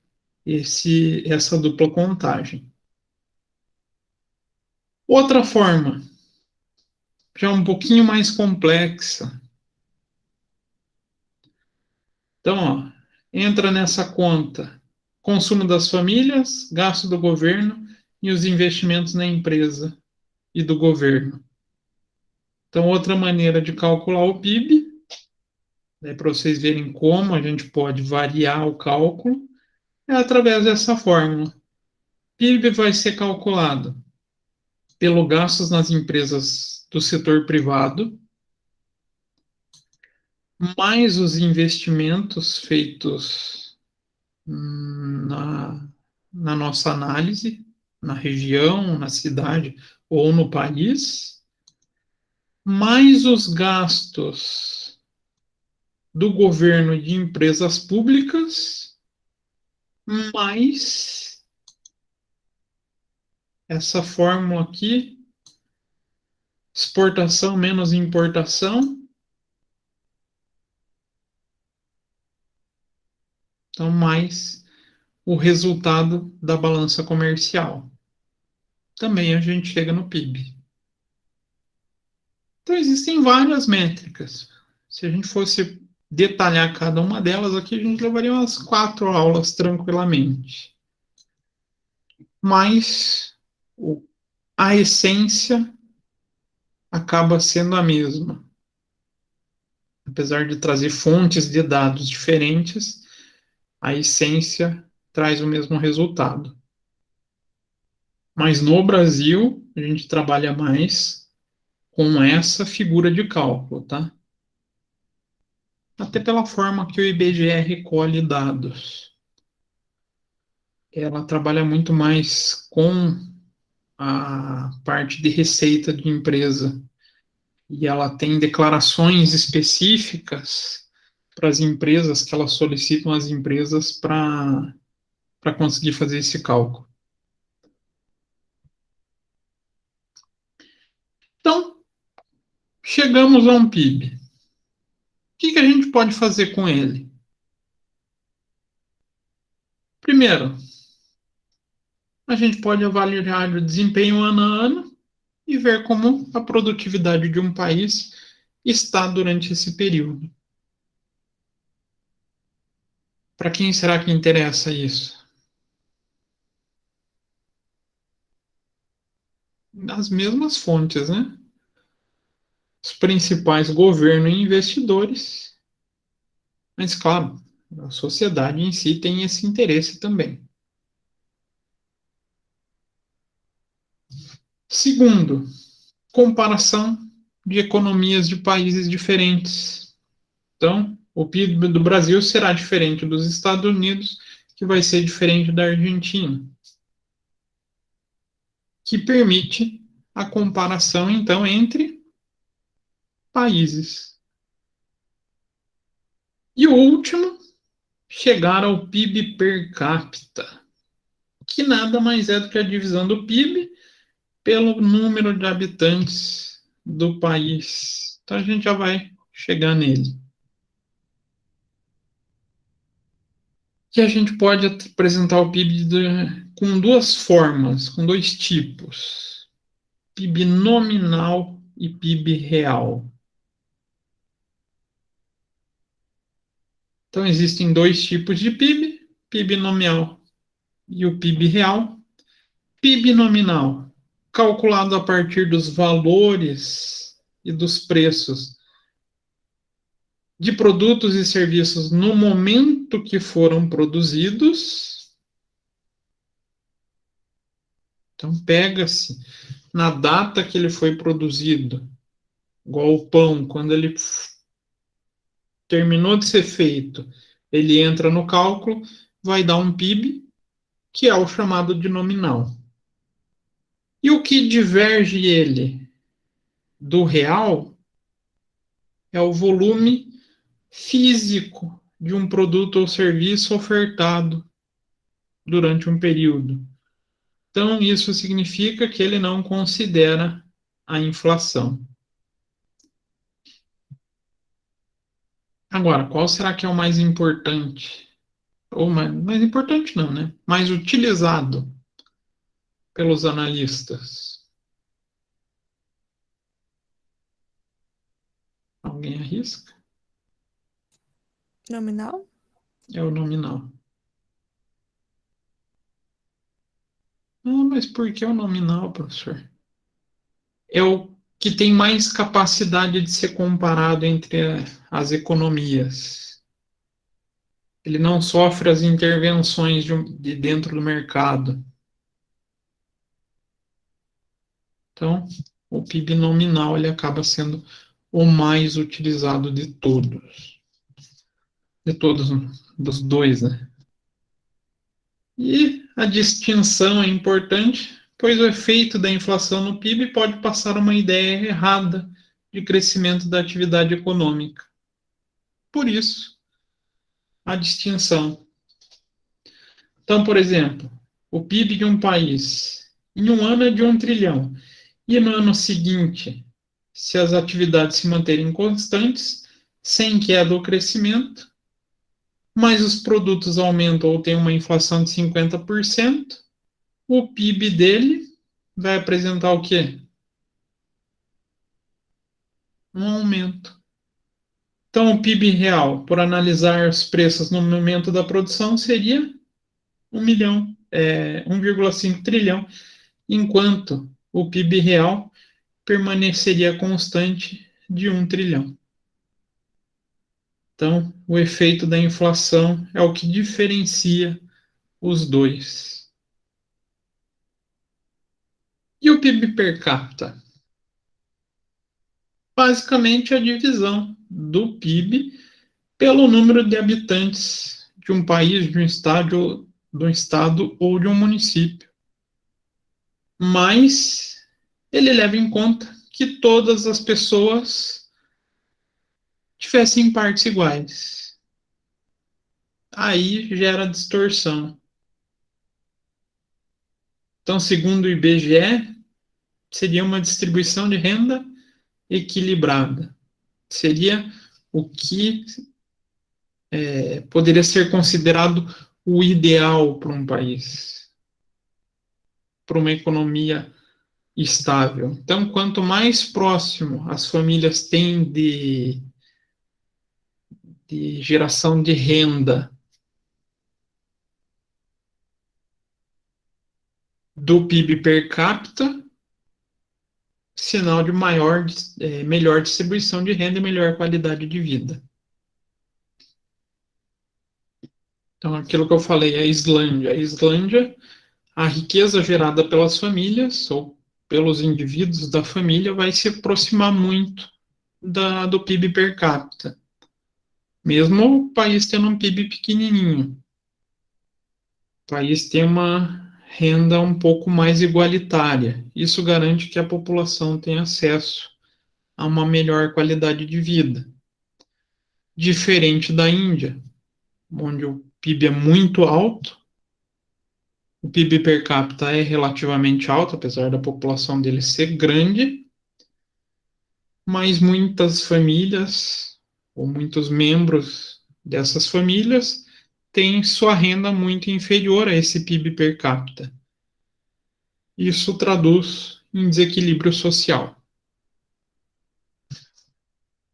essa dupla contagem. Outra forma, já um pouquinho mais complexa. Então, ó, entra nessa conta consumo das famílias, gasto do governo e os investimentos na empresa e do governo. Então, outra maneira de calcular o PIB, né, para vocês verem como a gente pode variar o cálculo, é através dessa fórmula. PIB vai ser calculado pelo gastos nas empresas do setor privado, mais os investimentos feitos na nossa análise, na região, na cidade ou no país, mais os gastos do governo e de empresas públicas, mais essa fórmula aqui, exportação menos importação. Então, mais o resultado da balança comercial. Também a gente chega no PIB. Então, existem várias métricas. Se a gente fosse detalhar cada uma delas aqui, a gente levaria umas 4 aulas tranquilamente. Mas a essência acaba sendo a mesma. Apesar de trazer fontes de dados diferentes, a essência traz o mesmo resultado. Mas no Brasil, a gente trabalha mais com essa figura de cálculo, tá? Até pela forma que o IBGE recolhe dados. Ela trabalha muito mais com a parte de receita de empresa. E ela tem declarações específicas para as empresas, que elas solicitam às empresas para conseguir fazer esse cálculo. chegamos a um PIB. O que a gente pode fazer com ele? Primeiro, a gente pode avaliar o desempenho ano a ano e ver como a produtividade de um país está durante esse período. Para quem será que interessa isso? As mesmas fontes, né? Os principais governos e investidores. Mas, claro, a sociedade em si tem esse interesse também. Segundo, comparação de economias de países diferentes. Então, o PIB do Brasil será diferente dos Estados Unidos, que vai ser diferente da Argentina, que permite a comparação, então, entre países. E o último, chegar ao PIB per capita, que nada mais é do que a divisão do PIB pelo número de habitantes do país. Então, a gente já vai chegar nele. Que a gente pode apresentar o PIB com duas formas, com dois tipos: PIB nominal e PIB real. Então, existem dois tipos de PIB: PIB nominal e o PIB real. PIB nominal, calculado a partir dos valores e dos preços de produtos e serviços no momento que foram produzidos. Então, pega-se na data que ele foi produzido, igual o pão, quando ele terminou de ser feito, ele entra no cálculo, vai dar um PIB, que é o chamado de nominal. E o que diverge ele do real é o volume físico de um produto ou serviço ofertado durante um período. Então, isso significa que ele não considera a inflação. Agora, qual será que é o mais importante? Ou mais importante não, né? Mais utilizado pelos analistas? Alguém arrisca? Nominal? É o nominal. Ah, mas por que o nominal, professor? É o que tem mais capacidade de ser comparado entre as economias. Ele não sofre as intervenções de dentro do mercado. Então, o PIB nominal ele acaba sendo o mais utilizado de todos. De todos, dos dois, né? E a distinção é importante, pois o efeito da inflação no PIB pode passar uma ideia errada de crescimento da atividade econômica. Por isso, a distinção. Então, por exemplo, o PIB de um país em um ano é de 1 trilhão, e no ano seguinte, se as atividades se manterem constantes, sem queda ou crescimento, mas os produtos aumentam ou tem uma inflação de 50%, o PIB dele vai apresentar o quê? Um aumento. Então, o PIB real, por analisar os preços no momento da produção, seria 1,5 trilhão, enquanto o PIB real permaneceria constante de 1 trilhão. Então, o efeito da inflação é o que diferencia os dois. E o PIB per capita? Basicamente, a divisão do PIB pelo número de habitantes de um país, de um estado ou de um município. Mas ele leva em conta que todas as pessoas tivessem partes iguais. Aí gera distorção. Então, segundo o IBGE, seria uma distribuição de renda equilibrada. Seria o que poderia ser considerado o ideal para um país, para uma economia estável. Então, quanto mais próximo as famílias têm de geração de renda do PIB per capita, sinal de melhor distribuição de renda e melhor qualidade de vida. Então, aquilo que eu falei, a Islândia. A Islândia, a riqueza gerada pelas famílias ou pelos indivíduos da família vai se aproximar muito do PIB per capita. Mesmo o país tendo um PIB pequenininho. O país tem uma renda um pouco mais igualitária. Isso garante que a população tenha acesso a uma melhor qualidade de vida. Diferente da Índia, onde o PIB é muito alto, o PIB per capita é relativamente alto, apesar da população dele ser grande, mas muitas famílias, ou muitos membros dessas famílias, têm sua renda muito inferior a esse PIB per capita. Isso traduz em desequilíbrio social.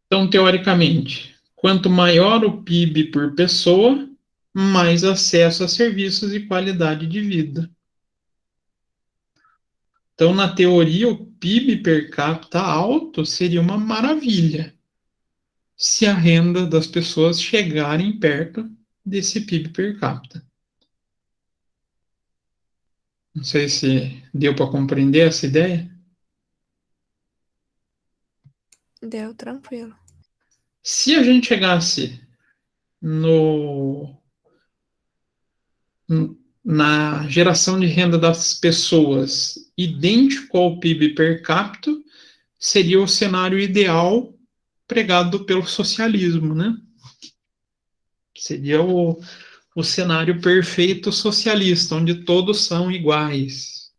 Então, teoricamente, quanto maior o PIB por pessoa, mais acesso a serviços e qualidade de vida. Então, na teoria, o PIB per capita alto seria uma maravilha se a renda das pessoas chegarem perto desse PIB per capita. Não sei se deu para compreender essa ideia. Deu, tranquilo. Se a gente chegasse na geração de renda das pessoas idêntico ao PIB per capita, seria o cenário ideal pregado pelo socialismo, né? Seria o cenário perfeito socialista, onde todos são iguais.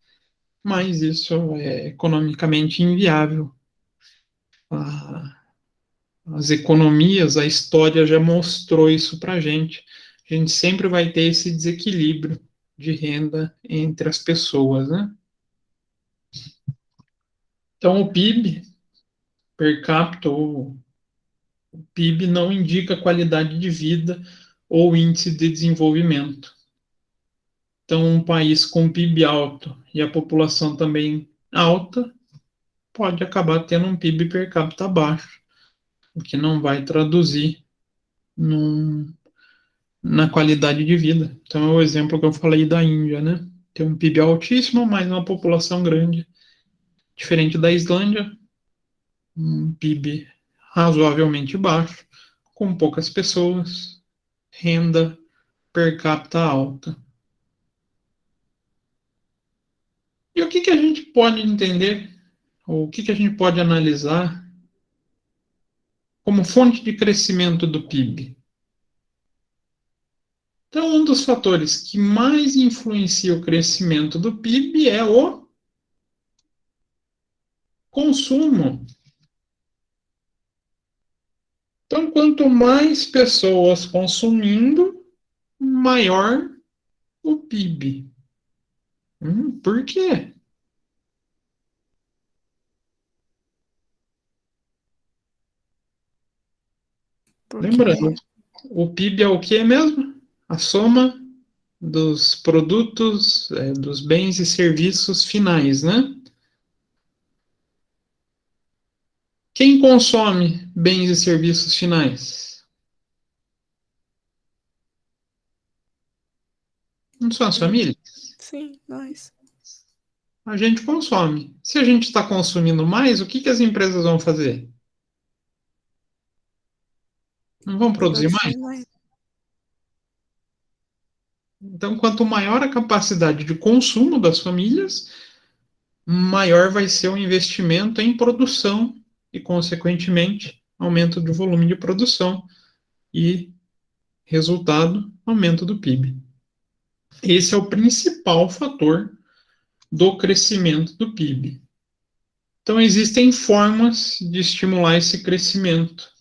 Mas isso é economicamente inviável. As economias, a história já mostrou isso para a gente. A gente sempre vai ter esse desequilíbrio de renda entre as pessoas, né? Então, o PIB per capita, o PIB não indica qualidade de vida ou índice de desenvolvimento. Então, um país com PIB alto e a população também alta pode acabar tendo um PIB per capita baixo, o que não vai traduzir na qualidade de vida. Então, é o exemplo que eu falei da Índia, né? Tem um PIB altíssimo, mas uma população grande. Diferente da Islândia, um PIB razoavelmente baixo, com poucas pessoas, renda per capita alta. E o que a gente pode entender, ou o que a gente pode analisar como fonte de crescimento do PIB? Então, um dos fatores que mais influencia o crescimento do PIB é o consumo. Então, quanto mais pessoas consumindo, maior o PIB. Por quê? Porque Lembrando, o PIB é o que mesmo? A soma dos produtos, dos bens e serviços finais, né? Quem consome bens e serviços finais? Não são as famílias? sim, nós. A gente consome. Se a gente está consumindo mais, o que as empresas vão fazer? Não vão produzir mais? Mais. Então, quanto maior a capacidade de consumo das famílias, maior vai ser o investimento em produção e, consequentemente, aumento do volume de produção e, resultado, aumento do PIB. Esse é o principal fator do crescimento do PIB. Então, existem formas de estimular esse crescimento.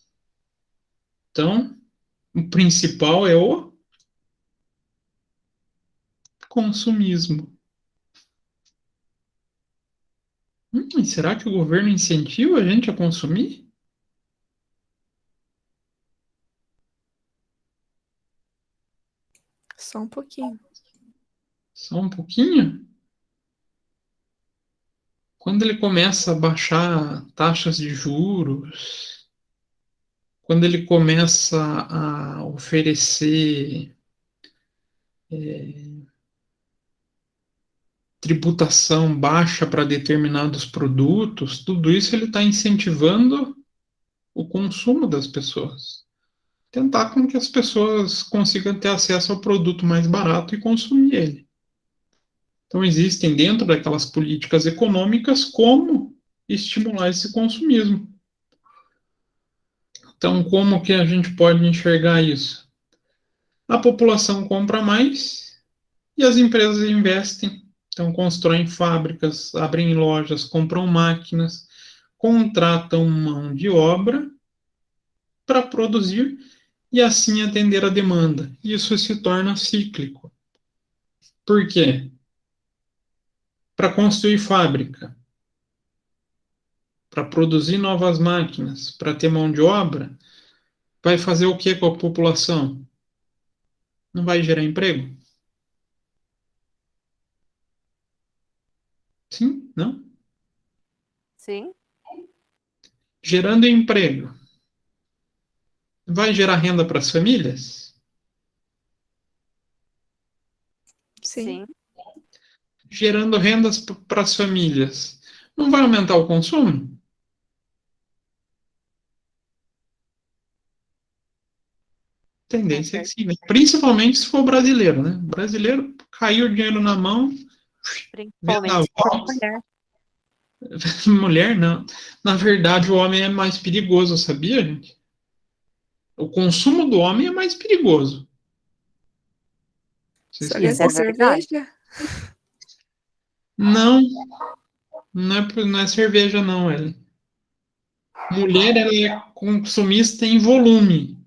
Então, o principal é o consumismo. E será que o governo incentiva a gente a consumir? Só um pouquinho. Só um pouquinho? Quando ele começa a baixar taxas de juros, quando ele começa a oferecer tributação baixa para determinados produtos, tudo isso ele está incentivando o consumo das pessoas. Tentar com que as pessoas consigam ter acesso ao produto mais barato e consumir ele. Então, existem dentro daquelas políticas econômicas como estimular esse consumismo. Então, como que a gente pode enxergar isso? A população compra mais e as empresas investem. Então, constroem fábricas, abrem lojas, compram máquinas, contratam mão de obra para produzir e assim atender a demanda. Isso se torna cíclico. Por quê? Para construir fábrica, para produzir novas máquinas, para ter mão de obra, vai fazer o que com a população? Não vai gerar emprego? Sim? Não? Sim, Gerando emprego, vai gerar renda para as famílias? Sim. sim. Gerando rendas para as famílias, não vai aumentar o consumo? É Tendência é que verdade. sim, né? Principalmente se for brasileiro, né? Brasileiro caiu o dinheiro na mão, Principalmente se for vendaval, mulher. mulher não. Na verdade, o homem é mais perigoso, sabia, gente? O consumo do homem é mais perigoso. Vocês Só Isso nessa é concordam? verdade. cerveja? Não, não é cerveja, não, Ellen. Mulher, ela é consumista em volume.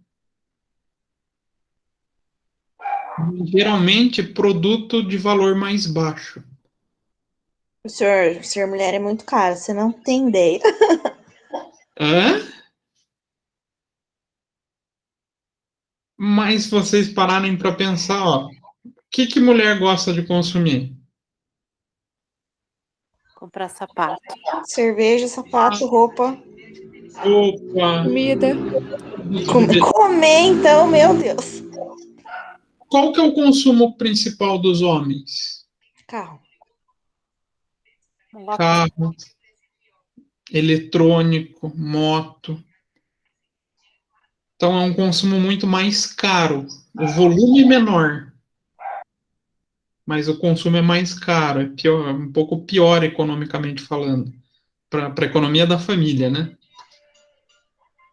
Geralmente, produto de valor mais baixo. O senhor mulher é muito caro, você não tem ideia. Hã? Mas se vocês pararem para pensar, ó, o que mulher gosta de consumir? Comprar sapato. Cerveja, sapato, roupa. Roupa, Comida. Comer, então, meu Deus. qual que é o consumo principal dos homens? Carro. Moto. Carro, eletrônico, moto. Então é um consumo muito mais caro. O volume é menor, mas o consumo é mais caro, é pior, um pouco pior economicamente falando, para a economia da família, né?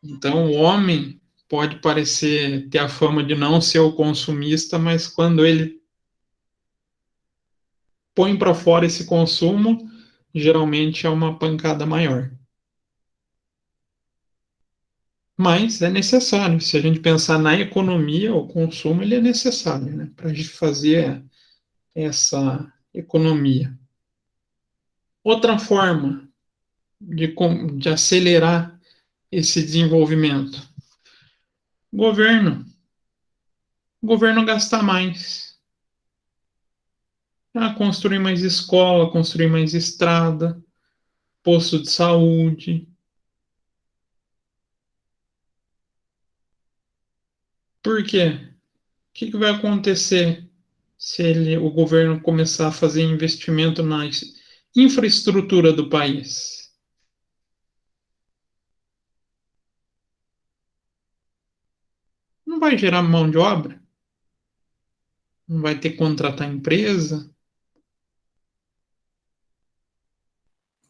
Então o homem pode parecer ter a fama de não ser o consumista, mas quando ele põe para fora esse consumo, geralmente é uma pancada maior. Mas é necessário. Se a gente pensar na economia, o consumo ele é necessário, né, para a gente fazer essa economia. Outra forma de acelerar esse desenvolvimento, governo. O governo gastar mais. Construir mais escola, construir mais estrada, posto de saúde. Por quê? O que vai acontecer se o governo começar a fazer investimento na infraestrutura do país? Não vai gerar mão de obra? Não vai ter que contratar empresa?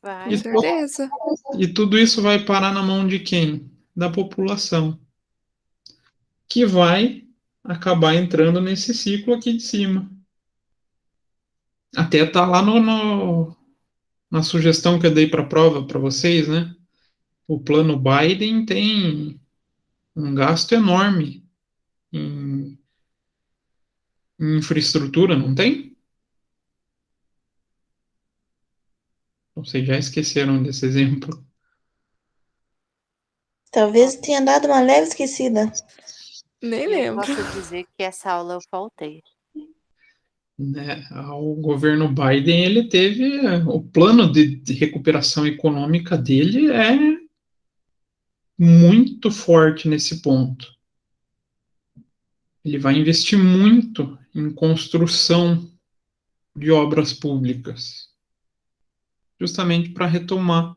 Com E, Vai. certeza. e tudo isso vai parar na mão de quem? Da população, que vai acabar entrando nesse ciclo aqui de cima. Até tá lá uma sugestão que eu dei para a prova para vocês, né? O plano Biden tem um gasto enorme em, em infraestrutura, não tem? Vocês já esqueceram desse exemplo. Talvez tenha dado uma leve esquecida. Nem Eu lembro. posso dizer que essa aula eu faltei. Né? O governo Biden, ele teve o plano de recuperação econômica dele é muito forte nesse ponto. Ele vai investir muito em construção de obras públicas, justamente para retomar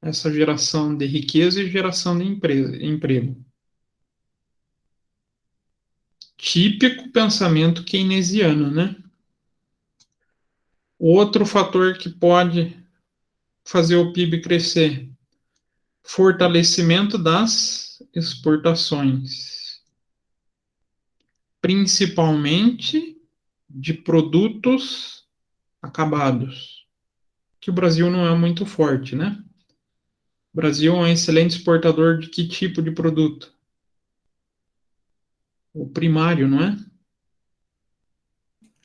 essa geração de riqueza e geração de emprego. Típico pensamento keynesiano, né? Outro fator que pode fazer o PIB crescer: fortalecimento das exportações, principalmente de produtos acabados, que o Brasil não é muito forte, né? O Brasil é um excelente exportador de que tipo de produto? O primário, não é?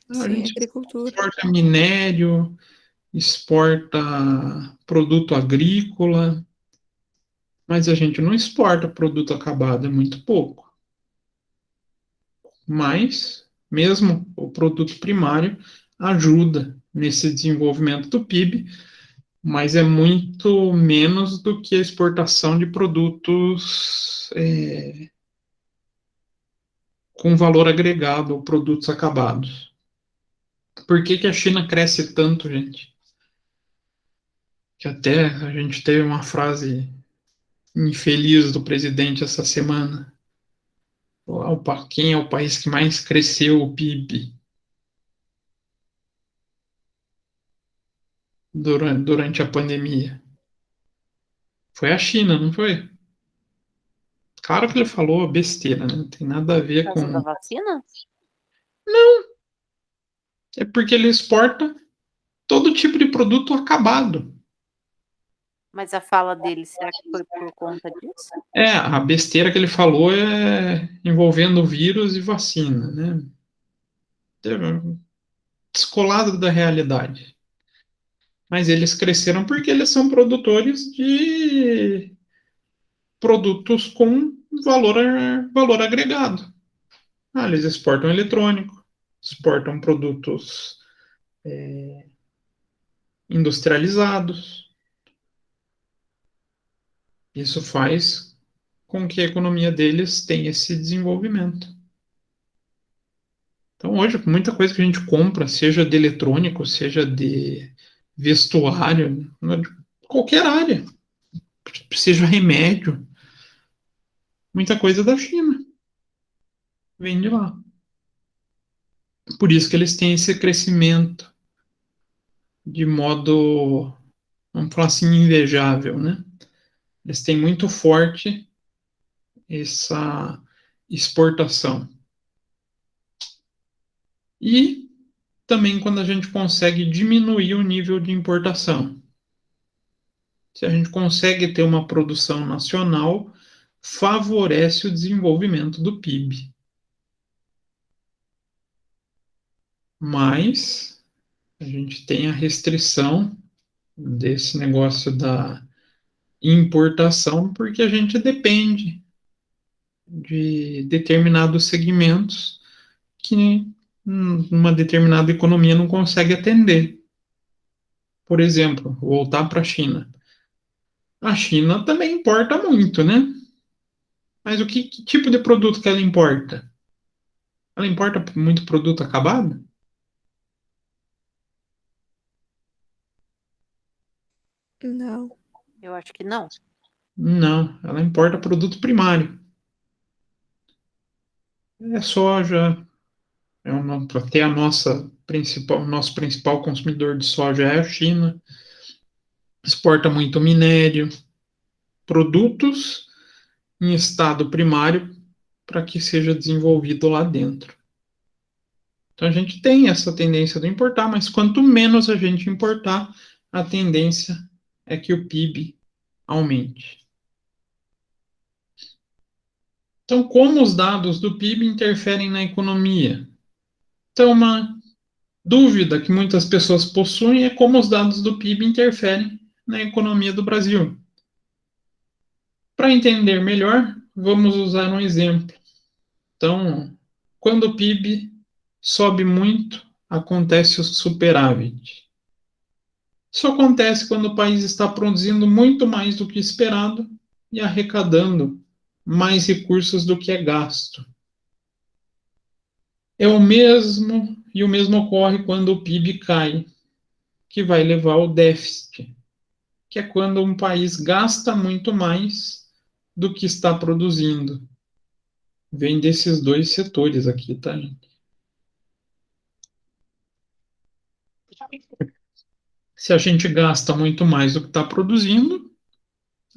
A Sim, gente agricultura. exporta minério, exporta produto agrícola, mas a gente não exporta produto acabado, é muito pouco. Mas, mesmo o produto primário ajuda nesse desenvolvimento do PIB, mas é muito menos do que a exportação de produtos com valor agregado ou produtos acabados. Por que que a China cresce tanto, gente? Que até a gente teve uma frase infeliz do presidente essa semana. Quem é o país que mais cresceu o PIB durante a pandemia? Foi a China, não foi? Claro que ele falou besteira, né? Não tem nada a ver Por causa da com. vacina? É porque ele exporta todo tipo de produto acabado. Mas a fala dele, será que foi por conta disso? A besteira que ele falou é envolvendo vírus e vacina, né? Descolado da realidade. Mas eles cresceram porque eles são produtores de produtos com valor agregado. Eles exportam eletrônico, exportam produtos industrializados. Isso faz com que a economia deles tenha esse desenvolvimento. Então, hoje, muita coisa que a gente compra, seja de eletrônico, seja de vestuário, de qualquer área, seja remédio, muita coisa da China vem de lá. Por isso que eles têm esse crescimento de modo, vamos falar assim, invejável, né? Eles têm muito forte essa exportação. E também quando a gente consegue diminuir o nível de importação. Se a gente consegue ter uma produção nacional, favorece o desenvolvimento do PIB. Mas a gente tem a restrição desse negócio da importação, porque a gente depende de determinados segmentos que uma determinada economia não consegue atender. Por exemplo, voltar para a China. A China também importa muito, né? Mas que tipo de produto que ela importa? Ela importa muito produto acabado? Não. Eu acho que não. Não, ela importa produto primário. É soja, até nosso principal consumidor de soja é a China. Exporta muito minério, produtos em estado primário para que seja desenvolvido lá dentro. Então a gente tem essa tendência de importar, mas quanto menos a gente importar, a tendência é que o PIB aumente. Então, como os dados do PIB interferem na economia? Então, uma dúvida que muitas pessoas possuem é como os dados do PIB interferem na economia do Brasil. Para entender melhor, vamos usar um exemplo. Então, quando o PIB sobe muito, acontece o superávit. Isso acontece quando o país está produzindo muito mais do que esperado e arrecadando mais recursos do que é gasto. É o mesmo, e o mesmo ocorre quando o PIB cai, que vai levar ao déficit, que é quando um país gasta muito mais do que está produzindo. Vem desses dois setores aqui, tá, gente? Se a gente gasta muito mais do que está produzindo,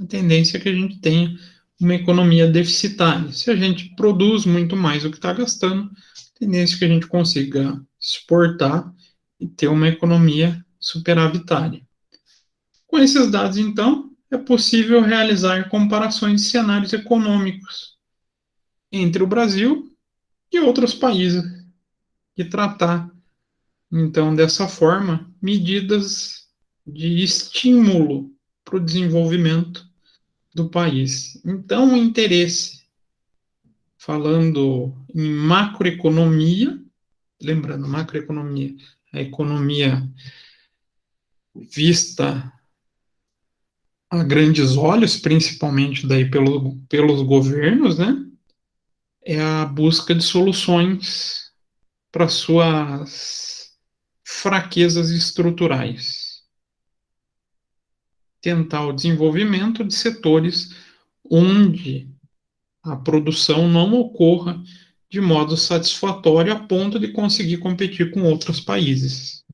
a tendência é que a gente tenha uma economia deficitária. Se a gente produz muito mais do que está gastando, a tendência é que a gente consiga exportar e ter uma economia superavitária. Com esses dados, então, é possível realizar comparações de cenários econômicos entre o Brasil e outros países e tratar, então, dessa forma, medidas de estímulo para o desenvolvimento do país. Então, o interesse, falando em macroeconomia, lembrando, macroeconomia, a economia vista a grandes olhos, principalmente daí pelos governos, né? É a busca de soluções para suas fraquezas estruturais. Tentar o desenvolvimento de setores onde a produção não ocorra de modo satisfatório a ponto de conseguir competir com outros países.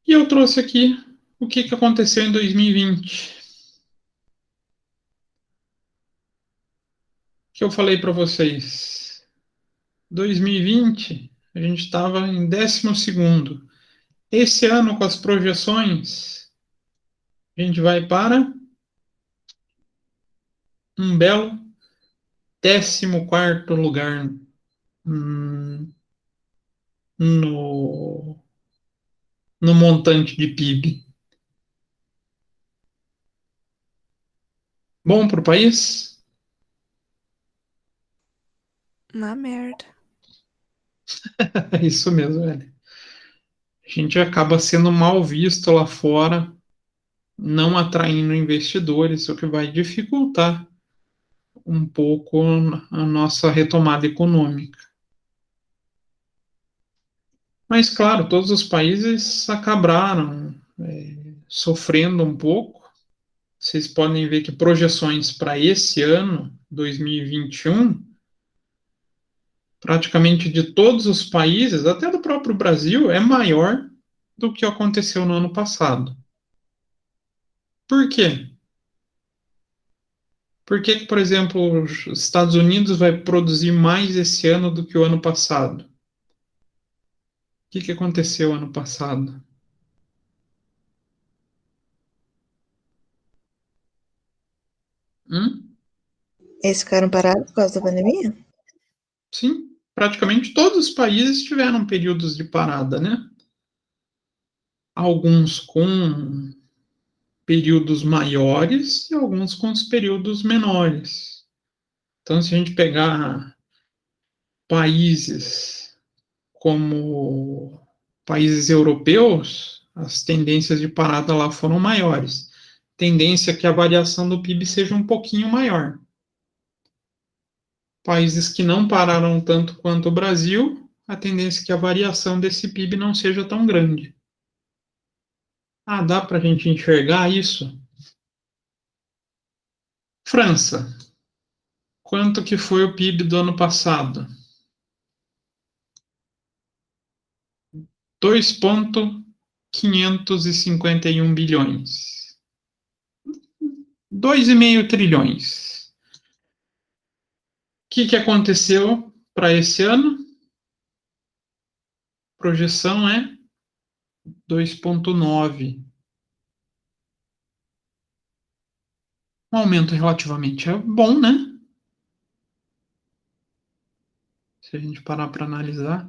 E eu trouxe aqui o que aconteceu em 2020. Que eu falei para vocês. 2020, a gente estava em 12º. Esse ano, com as projeções, a gente vai para um belo 14º lugar no, no montante de PIB. Bom para o país? Na merda. É isso mesmo, velho. A gente acaba sendo mal visto lá fora, não atraindo investidores, o que vai dificultar um pouco a nossa retomada econômica. Mas, claro, todos os países acabaram sofrendo um pouco. Vocês podem ver que projeções para esse ano, 2021, praticamente de todos os países, até do próprio Brasil, é maior do que aconteceu no ano passado. Por quê? Por que, por exemplo, os Estados Unidos vai produzir mais esse ano do que o ano passado? O que aconteceu ano passado? Eles ficaram parados por causa da pandemia? Sim, praticamente todos os países tiveram períodos de parada, né? Alguns com períodos maiores e alguns com os períodos menores. Então, se a gente pegar países como países europeus, as tendências de parada lá foram maiores. Tendência é que a variação do PIB seja um pouquinho maior. Países que não pararam tanto quanto o Brasil, a tendência é que a variação desse PIB não seja tão grande. Ah, dá para a gente enxergar isso? França. Quanto que foi o PIB do ano passado? 2,551 bilhões. 2,5 trilhões. O que aconteceu para esse ano? projeção é 2,9. Um aumento relativamente bom, né? Se a gente parar para analisar.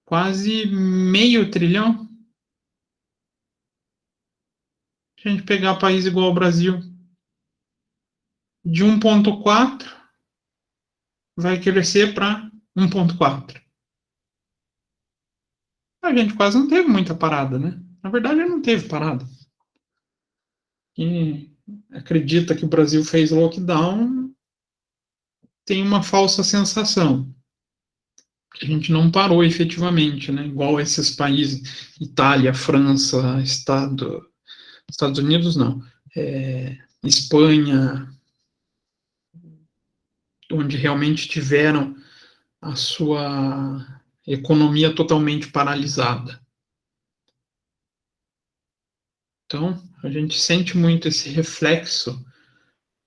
Quase meio trilhão. Se a gente pegar país igual ao Brasil, de 1,4 vai crescer para 1,4. A gente quase não teve muita parada, né? Na verdade, não teve parada. Quem acredita que o Brasil fez lockdown tem uma falsa sensação. Que a gente não parou efetivamente, né? Igual esses países, Itália, França, Estados Unidos, não. Espanha, onde realmente tiveram a sua economia totalmente paralisada. Então, a gente sente muito esse reflexo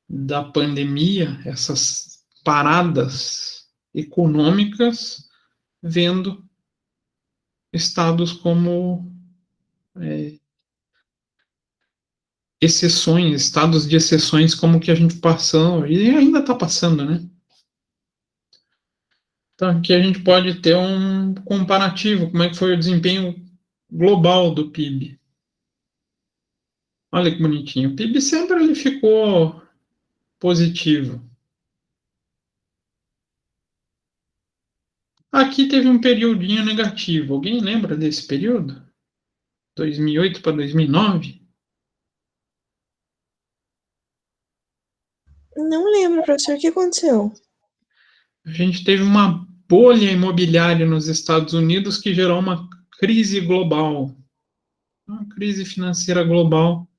da pandemia, essas paradas econômicas, vendo estados como exceções, estados de exceções como que a gente passou, e ainda está passando, né? Então, aqui a gente pode ter um comparativo, como é que foi o desempenho global do PIB. Olha que bonitinho. O PIB sempre ele ficou positivo. Aqui teve um periodinho negativo. Alguém lembra desse período? 2008 para 2009? Não lembro, professor, o que aconteceu? A gente teve uma bolha imobiliária nos Estados Unidos que gerou uma crise global. Uma crise financeira global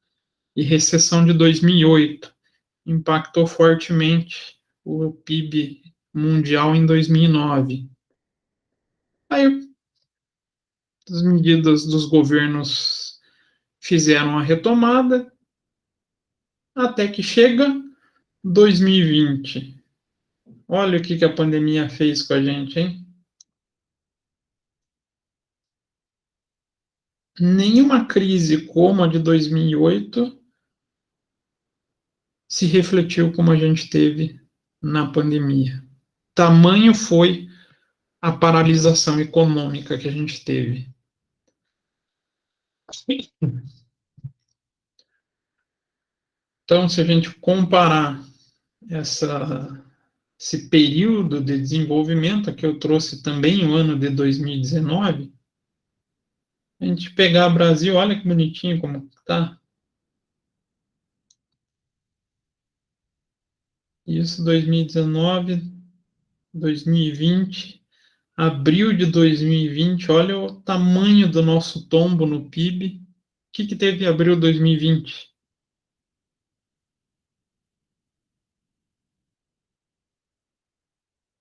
e recessão de 2008. Impactou fortemente o PIB mundial em 2009. Aí as medidas dos governos fizeram a retomada, até que chega 2020. Olha o que a pandemia fez com a gente, hein? Nenhuma crise como a de 2008 se refletiu como a gente teve na pandemia. Tamanho foi a paralisação econômica que a gente teve. Então, se a gente comparar esse período de desenvolvimento que eu trouxe também o ano de 2019, a gente pegar o Brasil, olha que bonitinho como está. Isso 2019, 2020, abril de 2020, olha o tamanho do nosso tombo no PIB. O que teve em abril de 2020?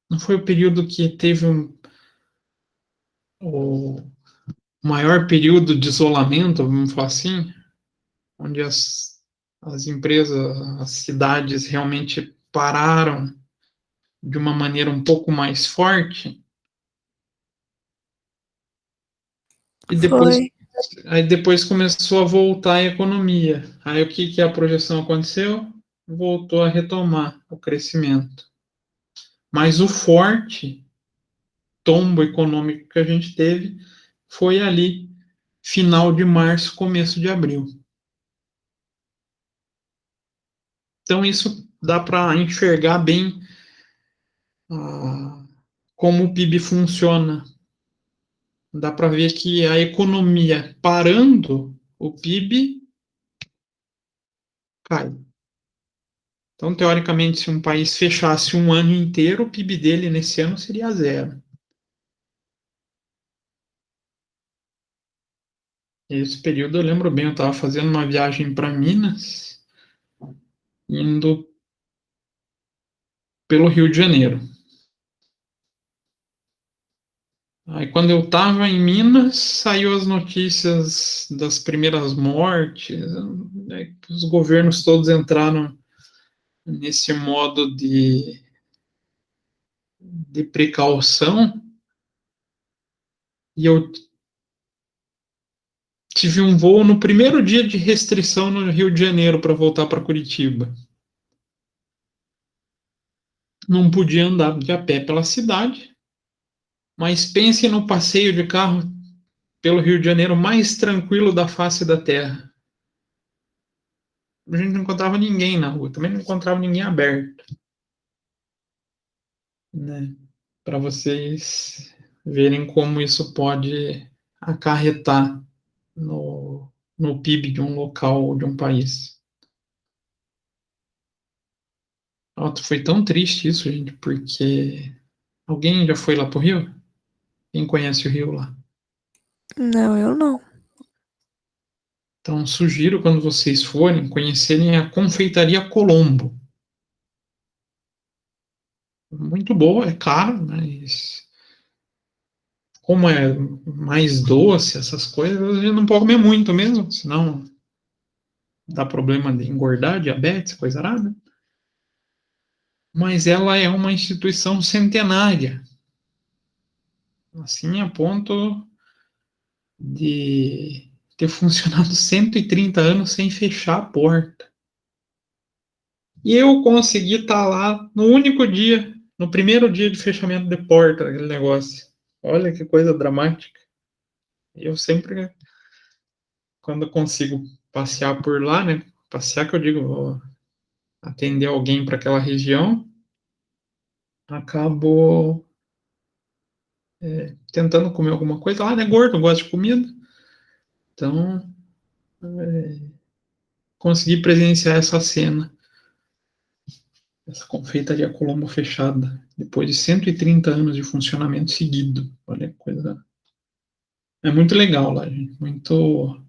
Não foi o período que teve o maior período de isolamento, vamos falar assim, onde as empresas, as cidades realmente pararam de uma maneira um pouco mais forte. E depois começou a voltar a economia. Aí o que a projeção aconteceu? Voltou a retomar o crescimento. Mas o forte tombo econômico que a gente teve foi ali, final de março, começo de abril. Então, isso dá para enxergar bem como o PIB funciona. Dá para ver que a economia parando, o PIB cai. Então, teoricamente, se um país fechasse um ano inteiro, o PIB dele nesse ano seria zero. Esse período eu lembro bem, eu estava fazendo uma viagem para Minas, indo pelo Rio de Janeiro. Aí, quando eu estava em Minas, saiu as notícias das primeiras mortes, né, os governos todos entraram nesse modo de precaução, E eu tive um voo no primeiro dia de restrição no Rio de Janeiro para voltar para Curitiba. Não podia andar de a pé pela cidade, mas pense no passeio de carro pelo Rio de Janeiro mais tranquilo da face da Terra. A gente não encontrava ninguém na rua, também não encontrava ninguém aberto, né? Para vocês verem como isso pode acarretar no PIB de um local ou de um país. Foi tão triste isso, gente, porque alguém já foi lá pro Rio? Quem conhece o Rio lá? Não, eu não. Então, sugiro quando vocês forem conhecerem a Confeitaria Colombo. Muito boa, é caro, mas como é mais doce, essas coisas, a gente não pode comer muito mesmo, senão dá problema de engordar, diabetes, coisa errada. Mas ela é uma instituição centenária, assim, a ponto de ter funcionado 130 anos sem fechar a porta. E eu consegui estar lá no único dia, no primeiro dia de fechamento de porta daquele negócio. Olha que coisa dramática. Eu sempre, quando consigo passear por lá, né? Passear que eu digo, vou atender alguém para aquela região, acabo tentando comer alguma coisa lá, né? Gordo, gosto de comida. Então, consegui presenciar essa cena, essa confeitaria Colombo fechada, depois de 130 anos de funcionamento seguido. Olha que coisa. É muito legal lá, gente. Muito,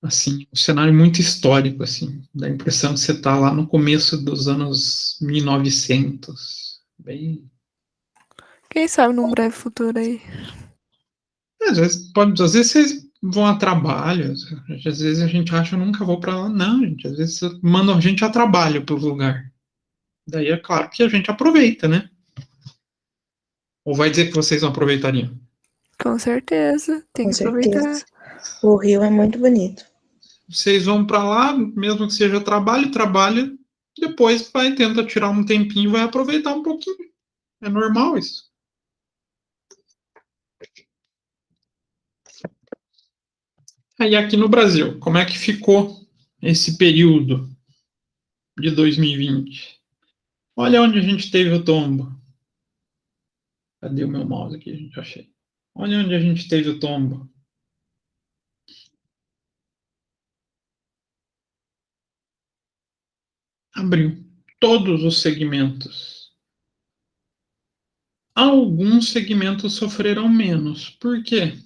assim, um cenário muito histórico, assim. Dá a impressão que você está lá no começo dos anos 1900. Bem. Quem sabe num breve futuro aí. Às vezes vocês vão a trabalho, às vezes a gente acha, eu nunca vou para lá. Não, gente, às vezes mandam a gente a trabalho pelo lugar. Daí é claro que a gente aproveita, né? Ou vai dizer que vocês não aproveitariam? Com certeza. Tem Com que aproveitar. certeza. O Rio é muito bonito. Vocês vão para lá, mesmo que seja trabalho, trabalha, depois vai tentar tirar um tempinho e vai aproveitar um pouquinho. É normal isso. Aí aqui no Brasil, como é que ficou esse período de 2020? Olha onde a gente teve o tombo. Cadê o meu mouse aqui? A gente achei. Olha onde a gente teve o tombo. Abriu todos os segmentos. Alguns segmentos sofreram menos. Por quê?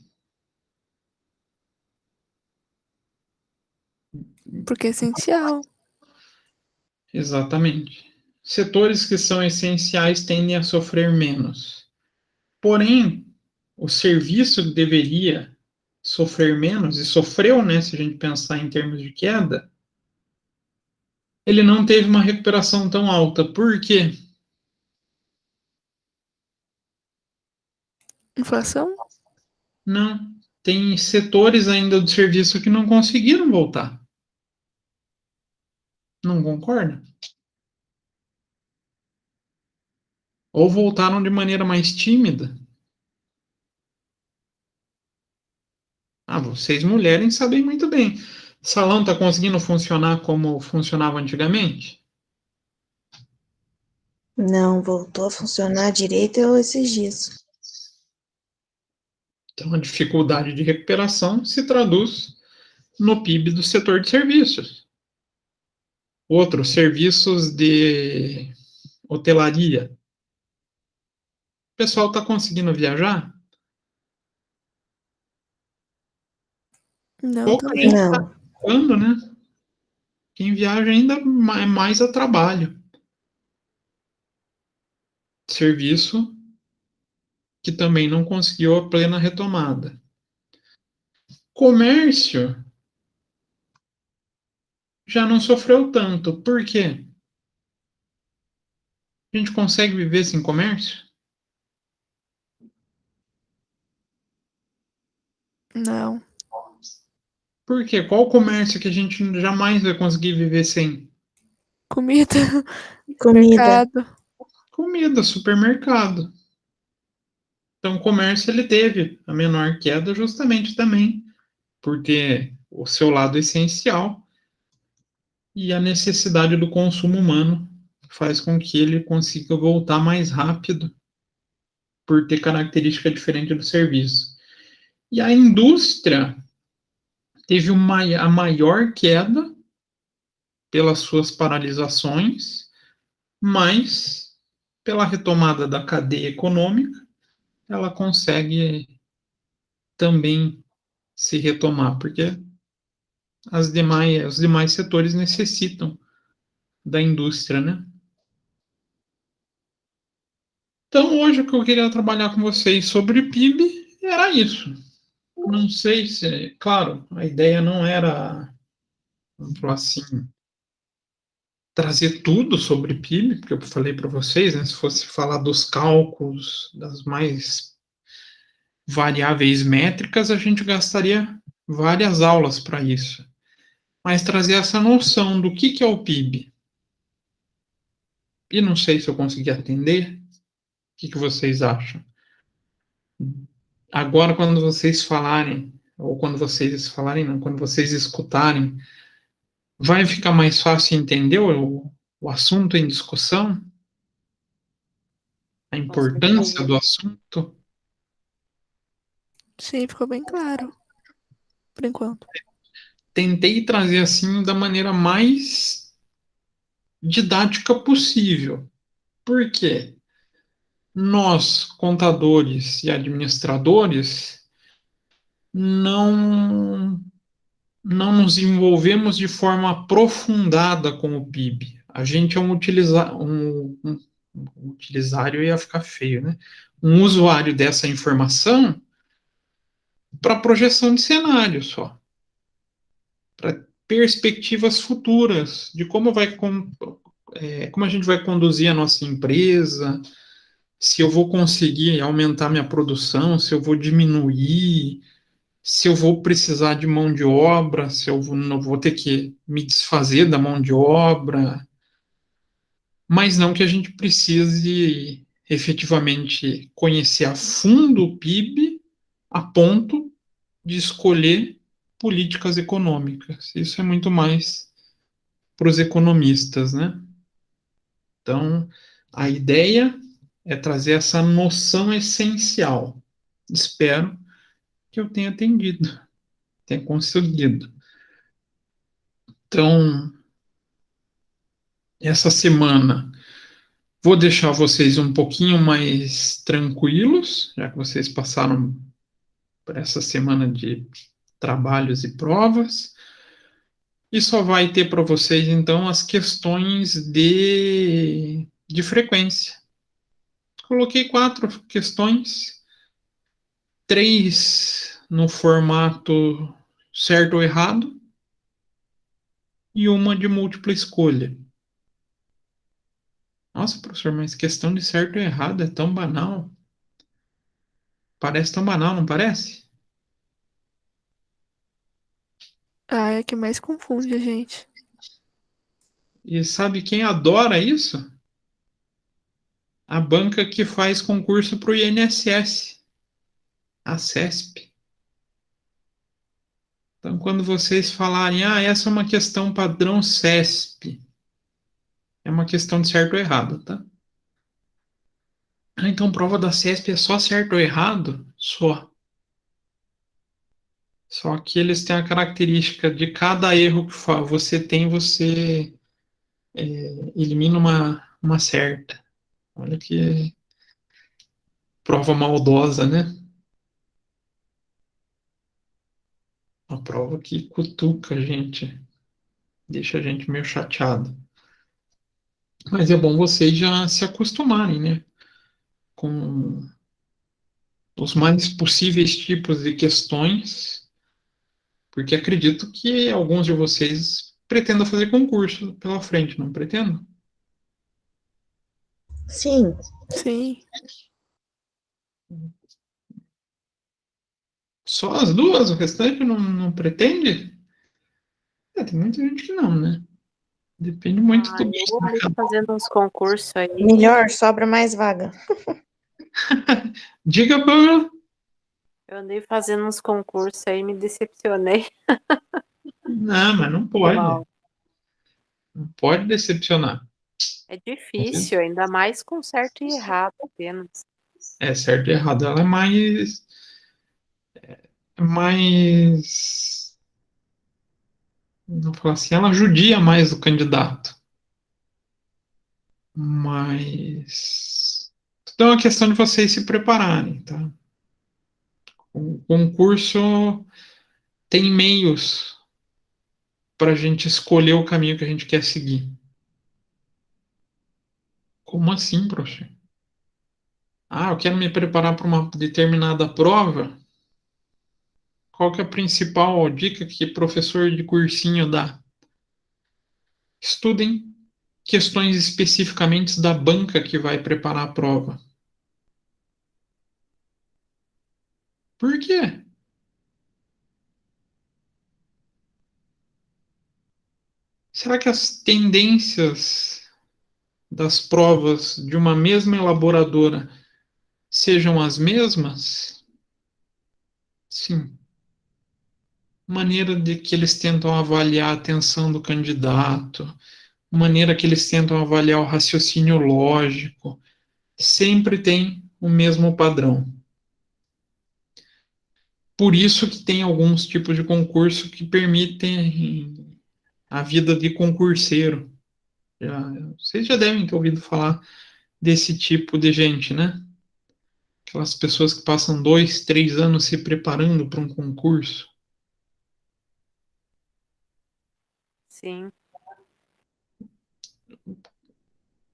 Porque é essencial. Exatamente. Setores que são essenciais tendem a sofrer menos. Porém, o serviço que deveria sofrer menos, e sofreu, né, se a gente pensar em termos de queda, ele não teve uma recuperação tão alta. Por quê? Inflação? Não. Tem setores ainda do serviço que não conseguiram voltar. Não concorda? Ou voltaram de maneira mais tímida. Ah, vocês mulheres sabem muito bem. O salão está conseguindo funcionar como funcionava antigamente? Não voltou a funcionar direito esses dias. Então, a dificuldade de recuperação se traduz no PIB do setor de serviços. Outros, serviços de hotelaria. O pessoal está conseguindo viajar? Não, Pouca também. gente está Não. viajando, né? Quem viaja ainda é mais a trabalho. Serviço que também não conseguiu a plena retomada. Comércio já não sofreu tanto. Por quê? A gente consegue viver sem comércio? Não. Por quê? Qual comércio que a gente jamais vai conseguir viver sem? Comida, Comida. mercado. Comida, supermercado. Então, o comércio ele teve a menor queda justamente também por ter o seu lado essencial e a necessidade do consumo humano faz com que ele consiga voltar mais rápido por ter característica diferente do serviço. E a indústria teve a maior queda pelas suas paralisações, mas pela retomada da cadeia econômica, ela consegue também se retomar, porque os demais setores necessitam da indústria, né? Então, hoje o que eu queria trabalhar com vocês sobre PIB era isso. Não sei se, claro, a ideia não era, vamos falar assim, trazer tudo sobre PIB, porque eu falei para vocês, né, se fosse falar dos cálculos, das mais variáveis métricas, a gente gastaria várias aulas para isso. Mas trazer essa noção do que é o PIB. E não sei se eu consegui atender. O que vocês acham? Agora, quando vocês falarem, ou quando vocês falarem, não, quando vocês escutarem, vai ficar mais fácil entender o assunto em discussão? A Com importância certeza. do assunto? Sim, ficou bem claro. Por enquanto. Tentei trazer assim da maneira mais didática possível. Por quê? Nós, contadores e administradores, não não nos envolvemos de forma aprofundada com o PIB. A gente é um utilizário ia ficar feio, né? Um usuário dessa informação para projeção de cenário só, para perspectivas futuras de como a gente vai conduzir a nossa empresa, se eu vou conseguir aumentar minha produção, se eu vou diminuir, se eu vou precisar de mão de obra, se eu não vou ter que me desfazer da mão de obra, mas não que a gente precise efetivamente conhecer a fundo o PIB a ponto de escolher políticas econômicas. Isso é muito mais para os economistas, né? Então, a ideia é trazer essa noção essencial. Espero que eu tenha atendido, tenha conseguido. Então, essa semana vou deixar vocês um pouquinho mais tranquilos, já que vocês passaram por essa semana de trabalhos e provas. E só vai ter para vocês, então, as questões de frequência. Coloquei 4 questões, 3 no formato certo ou errado, e uma de múltipla escolha. Nossa, professor, mas questão de certo ou errado é tão banal. Parece tão banal, não parece? Ah, é que mais confunde a gente. E sabe quem adora isso? A banca que faz concurso para o INSS, a CESP. Então, quando vocês falarem, essa é uma questão padrão CESP, é uma questão de certo ou errado, tá? Então, prova da CESP é só certo ou errado? Só. Só que eles têm a característica de cada erro que você tem, você elimina uma certa. Olha que prova maldosa, né? Uma prova que cutuca a gente, deixa a gente meio chateado. Mas é bom vocês já se acostumarem, né? Com os mais possíveis tipos de questões, porque acredito que alguns de vocês pretendam fazer concurso pela frente, não pretendo? Sim. Sim. Só as duas? O restante não pretende? Tem muita gente que não, né? Depende muito do Eu gosto de andei cada um. fazendo uns concursos aí. Melhor, sobra mais vaga. Diga, Paula. Eu andei fazendo uns concursos aí e me decepcionei. Não, mas não pode. Mal. Não pode decepcionar. É difícil, ainda mais com certo e errado apenas. É certo e errado. Ela é mais, não vou falar assim, ela judia mais o candidato. Mas tudo é uma questão de vocês se prepararem, tá? O concurso tem meios para a gente escolher o caminho que a gente quer seguir. Como assim, professor? Eu quero me preparar para uma determinada prova. Qual que é a principal dica que professor de cursinho dá? Estudem questões especificamente da banca que vai preparar a prova. Por quê? Será que as tendências das provas de uma mesma elaboradora sejam as mesmas? Sim. Maneira de que eles tentam avaliar a atenção do candidato, maneira que eles tentam avaliar o raciocínio lógico, sempre tem o mesmo padrão. Por isso que tem alguns tipos de concurso que permitem a vida de concurseiro. Vocês já devem ter ouvido falar desse tipo de gente, né? Aquelas pessoas que passam 2, 3 anos se preparando para um concurso. Sim.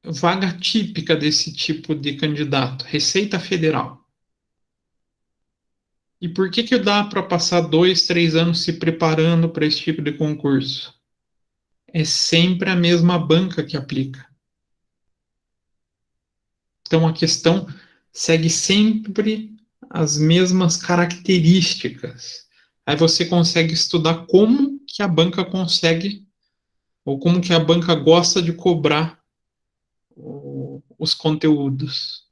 Vaga típica desse tipo de candidato, Receita Federal. E por que dá para passar 2, 3 anos se preparando para esse tipo de concurso? É sempre a mesma banca que aplica. Então a questão segue sempre as mesmas características. Aí você consegue estudar como que a banca consegue, ou como que a banca gosta de cobrar os conteúdos.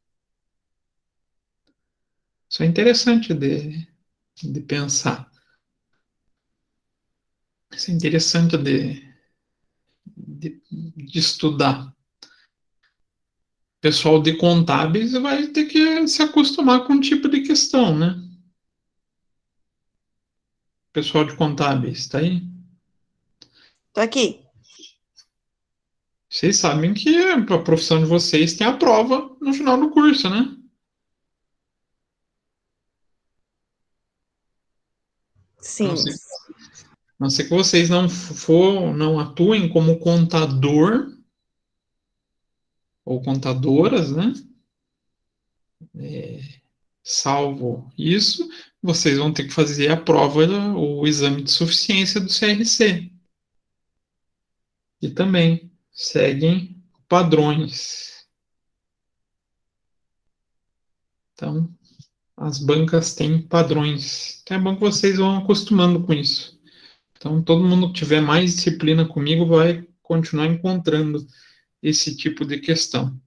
Isso é interessante de pensar. Isso é interessante de estudar. O pessoal de contábeis vai ter que se acostumar com um tipo de questão, né? Pessoal de contábeis, está aí? Tô aqui. Vocês sabem que a profissão de vocês tem a prova no final do curso, né? Sim. A não ser que vocês não atuem como contador ou contadoras, né? Salvo isso, vocês vão ter que fazer a prova, o exame de suficiência do CRC. E também seguem padrões. Então, as bancas têm padrões. Então, é bom que vocês vão acostumando com isso. Então, todo mundo que tiver mais disciplina comigo vai continuar encontrando esse tipo de questão.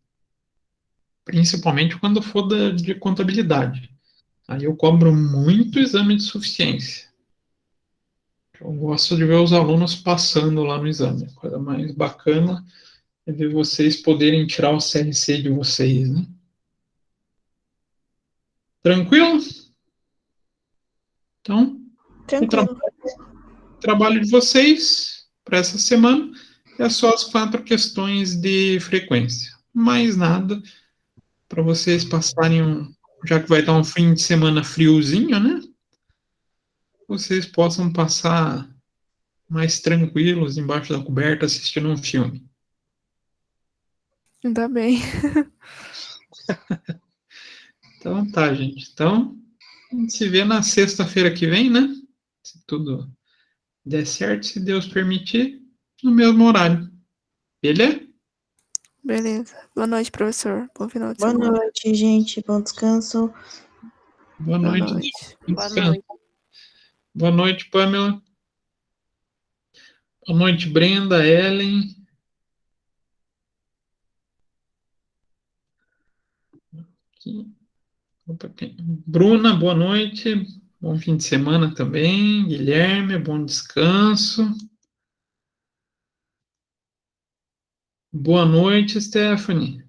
Principalmente quando for de contabilidade. Aí eu cobro muito exame de suficiência. Eu gosto de ver os alunos passando lá no exame. A coisa mais bacana é ver vocês poderem tirar o CRC de vocês, né? Tranquilo? Então, Tranquilo. o trabalho de vocês para essa semana é só as 4 questões de frequência. Mais nada para vocês passarem já que vai estar um fim de semana friozinho, né? Vocês possam passar mais tranquilos embaixo da coberta assistindo um filme. Ainda bem. Então tá, gente. Então, a gente se vê na sexta-feira que vem, né? Se tudo der certo, se Deus permitir, no mesmo horário. Beleza? Beleza. Boa noite, professor. Bom final de Boa semana. noite, gente. Bom descanso. Boa Boa noite. noite. Boa noite. Boa noite, Pamela. Boa noite, Brenda, Ellen. Aqui. Opa, Bruna, boa noite. Bom fim de semana também. Guilherme, bom descanso. Boa noite, Stephanie.